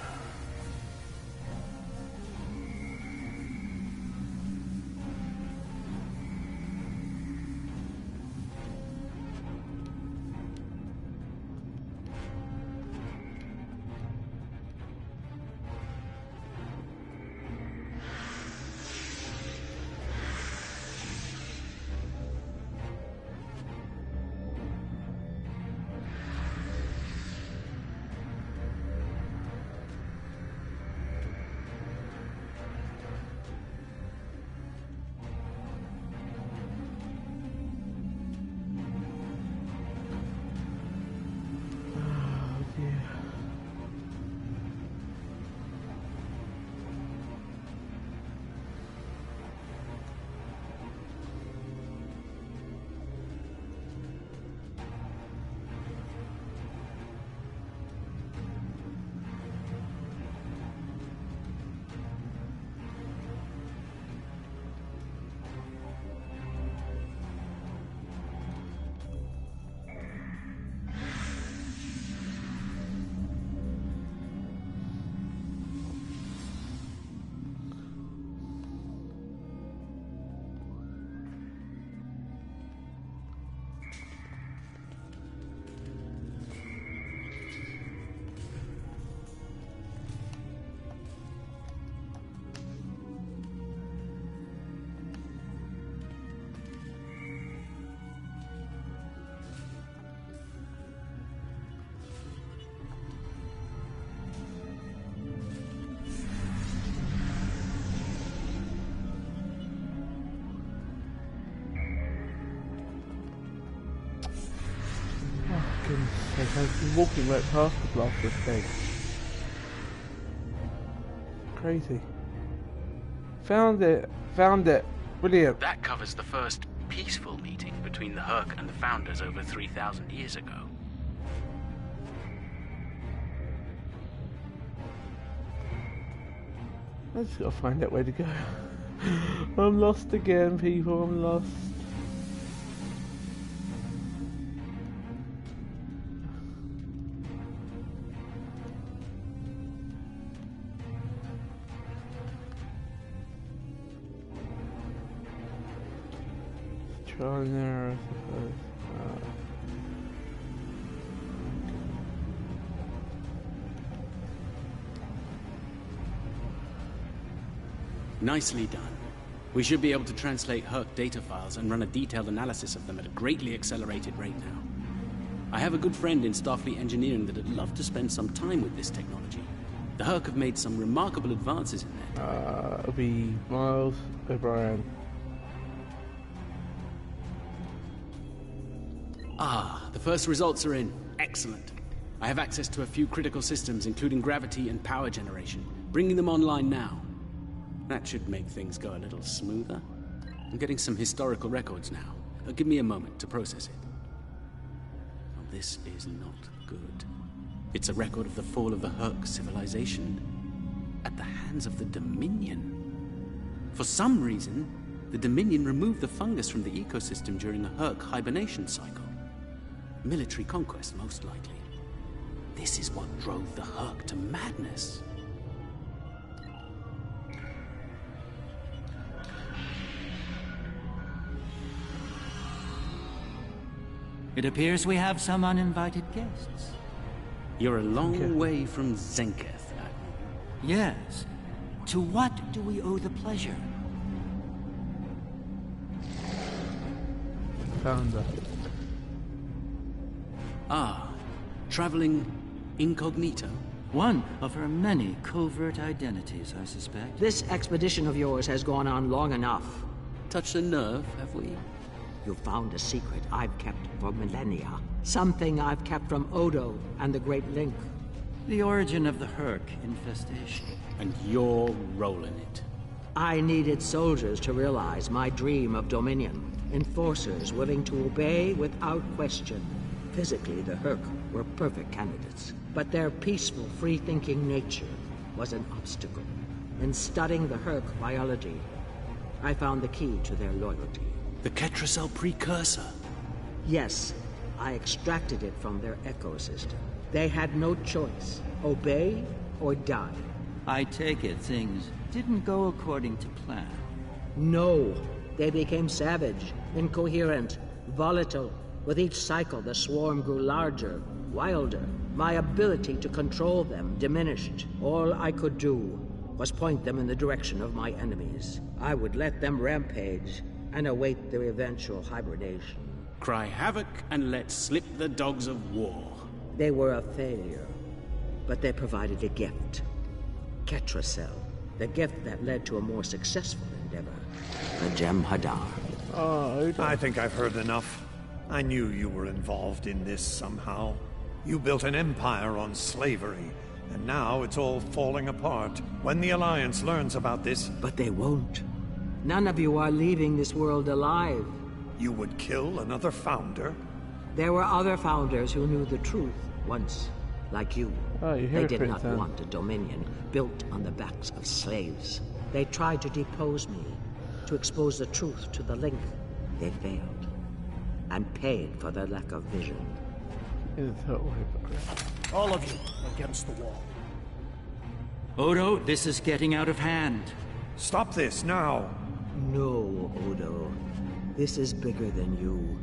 I've been walking right past the blaster's gate. Crazy. Found it! Found it! Brilliant! That covers the first peaceful meeting between the Herc and the Founders over 3,000 years ago. I just gotta find out where to go. I'm lost again, people, I'm lost. Trial and error, I suppose. Nicely done. We should be able to translate Herc data files and run a detailed analysis of them at a greatly accelerated rate now. I have a good friend in Starfleet engineering that'd love to spend some time with this technology. The Herc have made some remarkable advances in that. It'll be Miles O'Brien. Ah, the first results are in. Excellent. I have access to a few critical systems, including gravity and power generation. Bringing them online now. That should make things go a little smoother. I'm getting some historical records now. Give me a moment to process it. Oh, this is not good. It's a record of the fall of the Herc civilization at the hands of the Dominion. For some reason, the Dominion removed the fungus from the ecosystem during a Herc hibernation cycle. Military conquest, most likely. This is what drove the Herc to madness. It appears we have some uninvited guests. You're a long way from Zenketh, Admiral. Yes. To what do we owe the pleasure? Founder. Ah, traveling incognito. One of her many covert identities, I suspect. This expedition of yours has gone on long enough. Touched a nerve, have we? You found a secret I've kept for millennia. Something I've kept from Odo and the Great Link. The origin of the Herc infestation. And you're rolling it. I needed soldiers to realize my dream of dominion. Enforcers willing to obey without question. Physically, the Herc were perfect candidates. But their peaceful, free-thinking nature was an obstacle. In studying the Herc biology, I found the key to their loyalty. The Ketracel precursor? Yes, I extracted it from their ecosystem. They had no choice. Obey or die. I take it things didn't go according to plan. No. They became savage, incoherent, volatile. With each cycle, the swarm grew larger, wilder. My ability to control them diminished. All I could do was point them in the direction of my enemies. I would let them rampage and await their eventual hibernation. Cry havoc and let slip the dogs of war. They were a failure, but they provided a gift. Ketracel, the gift that led to a more successful endeavor. The Gem Hadar. I think I've heard enough. I knew you were involved in this somehow. You built an empire on slavery, and now it's all falling apart. When the Alliance learns about this... But they won't. None of you are leaving this world alive. You would kill another founder? There were other founders who knew the truth once, like you. They did not want a dominion built on the backs of slaves. They tried to depose me, to expose the truth to the Link. They failed, and paid for their lack of vision. All of you against the wall. Odo, this is getting out of hand. Stop this now! No, Odo. This is bigger than you.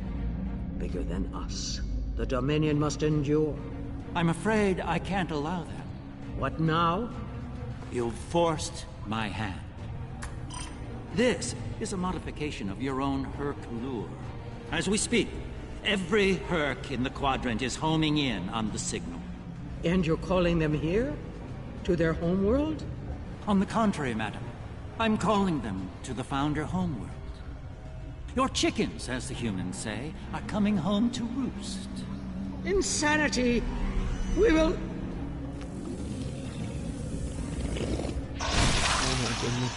Bigger than us. The Dominion must endure. I'm afraid I can't allow that. What now? You've forced my hand. This is a modification of your own Herc lure. As we speak, every Herc in the Quadrant is homing in on the signal. And you're calling them here? To their homeworld? On the contrary, madam. I'm calling them to the Founder homeworld. Your chickens, as the humans say, are coming home to roost. Insanity! We will... Oh my goodness.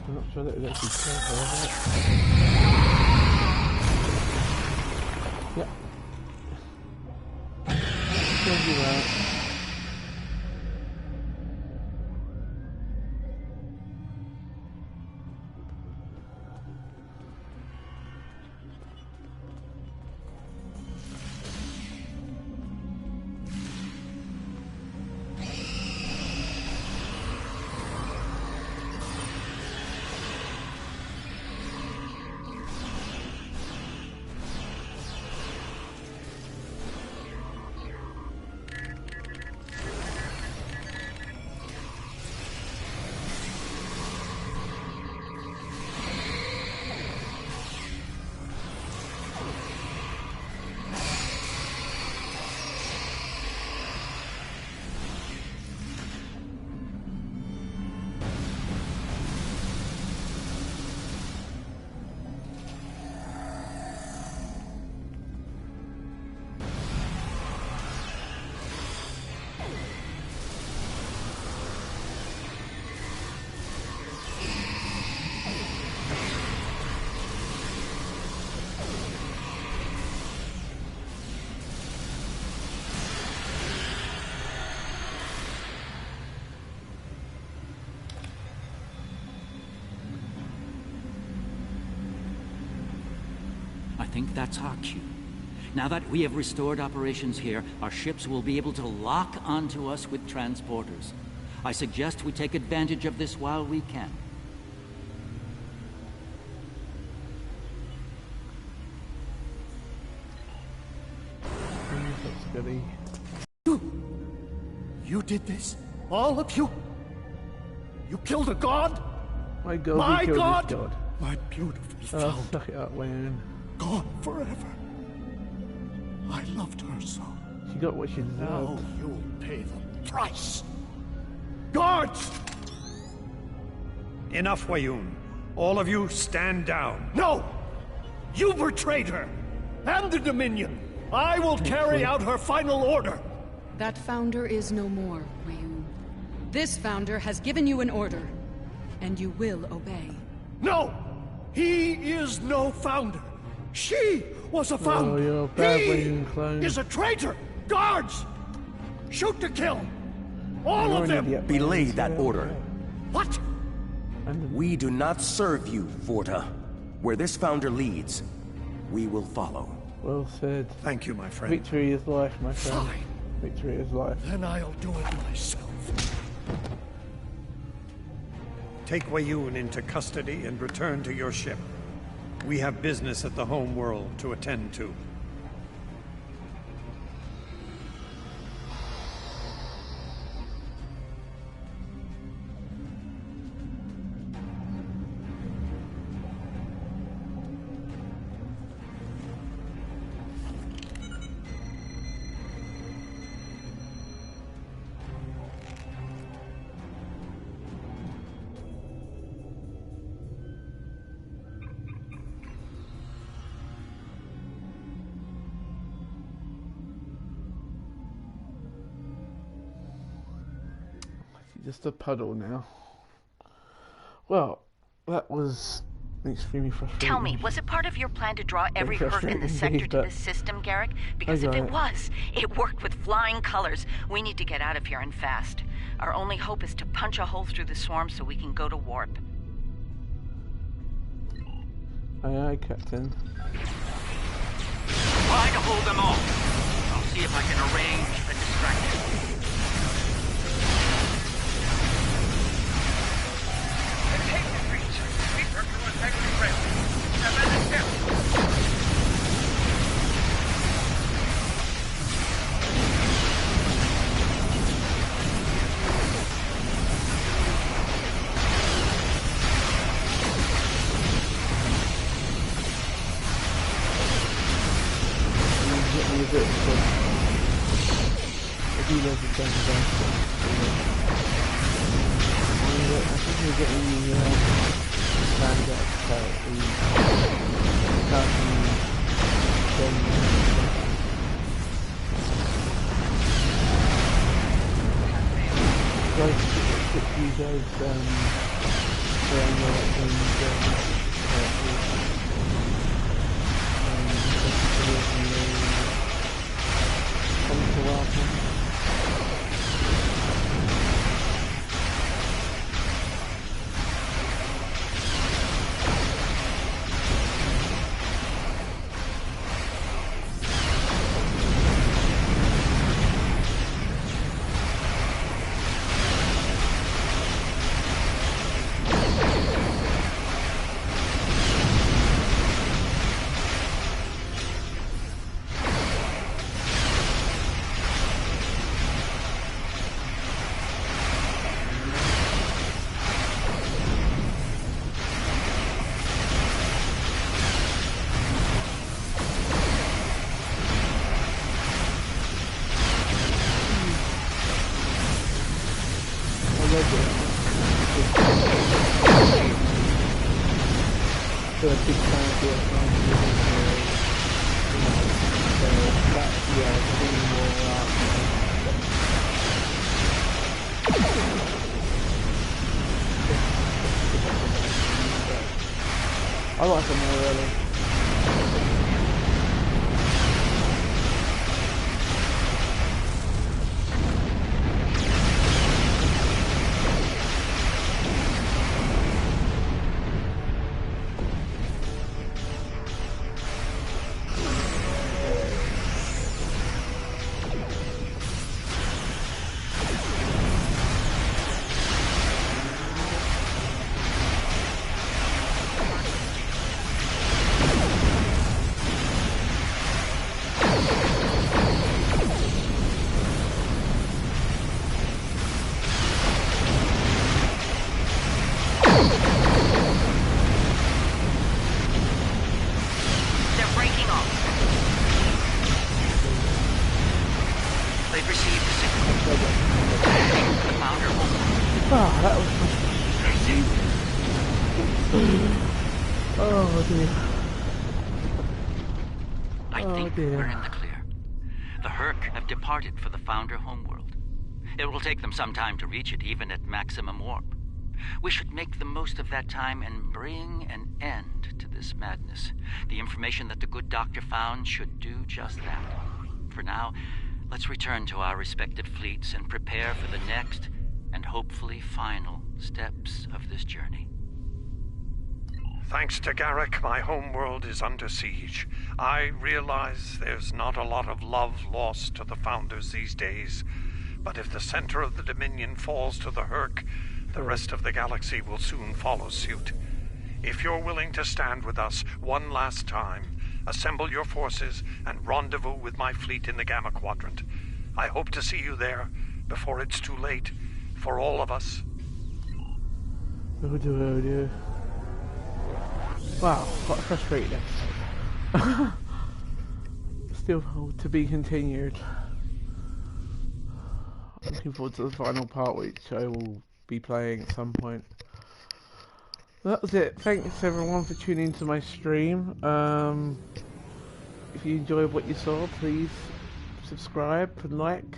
I'm not sure that would actually kill her, Yep. Kill you out. think that's our cue. Now that we have restored operations here, our ships will be able to lock onto us with transporters. I suggest we take advantage of this while we can. You did this? All of you? You killed a god? My god, My he killed god! his god. My beautiful Oh, found. suck it up, Wayne. Gone forever. I loved her so. She got what she Now deserved. you'll pay the price. Guards! Enough, Wayun. All of you stand down. No! You betrayed her! And the Dominion! I will carry out her final order! That founder is no more, Wayun. This founder has given you an order, and you will obey. No! He is no founder! She was a founder! you're a bad he Wayun clone. is a traitor! Guards! Shoot to kill! All You're of an them! idiot, Belay Wayne. that Yeah. order. What? We do not serve you, Vorta. Where this founder leads, we will follow. Well said. Thank you, my friend. Victory is life, my friend. Fine. Victory is life. Then I'll do it myself. Take Wayun into custody and return to your ship. We have business at the home world to attend to. Just a puddle now. Well, that was extremely frustrating. Tell me, was it part of your plan to draw every Herc in the frustrating sector indeed, to but this system, Garrick? Because I if got it it. was, it worked with flying colors. We need to get out of here and fast. Our only hope is to punch a hole through the swarm so we can go to warp. Aye, aye, Captain. Try to hold them off. I'll see if I can arrange a distraction. If he does it, I think we're getting the stand up you guys I like them more early. Oh dear. I think we're in the clear. The Herc have departed for the Founder homeworld. It will take them some time to reach it, even at maximum warp. We should make the most of that time and bring an end to this madness. The information that the good doctor found should do just that. For now, let's return to our respective fleets and prepare for the next and hopefully final steps of this journey. Thanks to Garrick, my homeworld is under siege. I realize there's not a lot of love lost to the Founders these days, but if the center of the Dominion falls to the Herc, the rest of the galaxy will soon follow suit. If you're willing to stand with us one last time, assemble your forces and rendezvous with my fleet in the Gamma Quadrant. I hope to see you there before it's too late for all of us. Oh dear. Wow, quite frustrating. Still to be continued. Looking forward to the final part, which I will be playing at some point. That was it. Thanks everyone for tuning into my stream. If you enjoyed what you saw, please subscribe and like.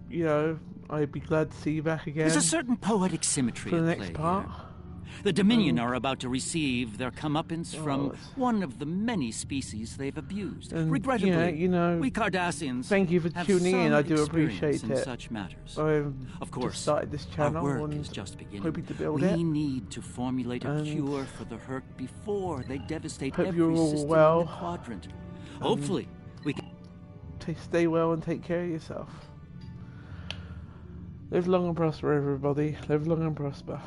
You know, I'd be glad to see you back again. There's a certain poetic symmetry for the at next play part. here. The Dominion are about to receive their comeuppance from one of the many species they've abused. And, regrettably, you know, we Cardassians thank you for have tuning in. some I do experience appreciate in it. such matters. I've of course, just started this channel our work and is just beginning. hoping to build we it. need to formulate a And cure for the Herc before they devastate hope every you're all system well. in the Quadrant. Hopefully, we can stay well and take care of yourself. Live long and prosper, everybody. Live long and prosper.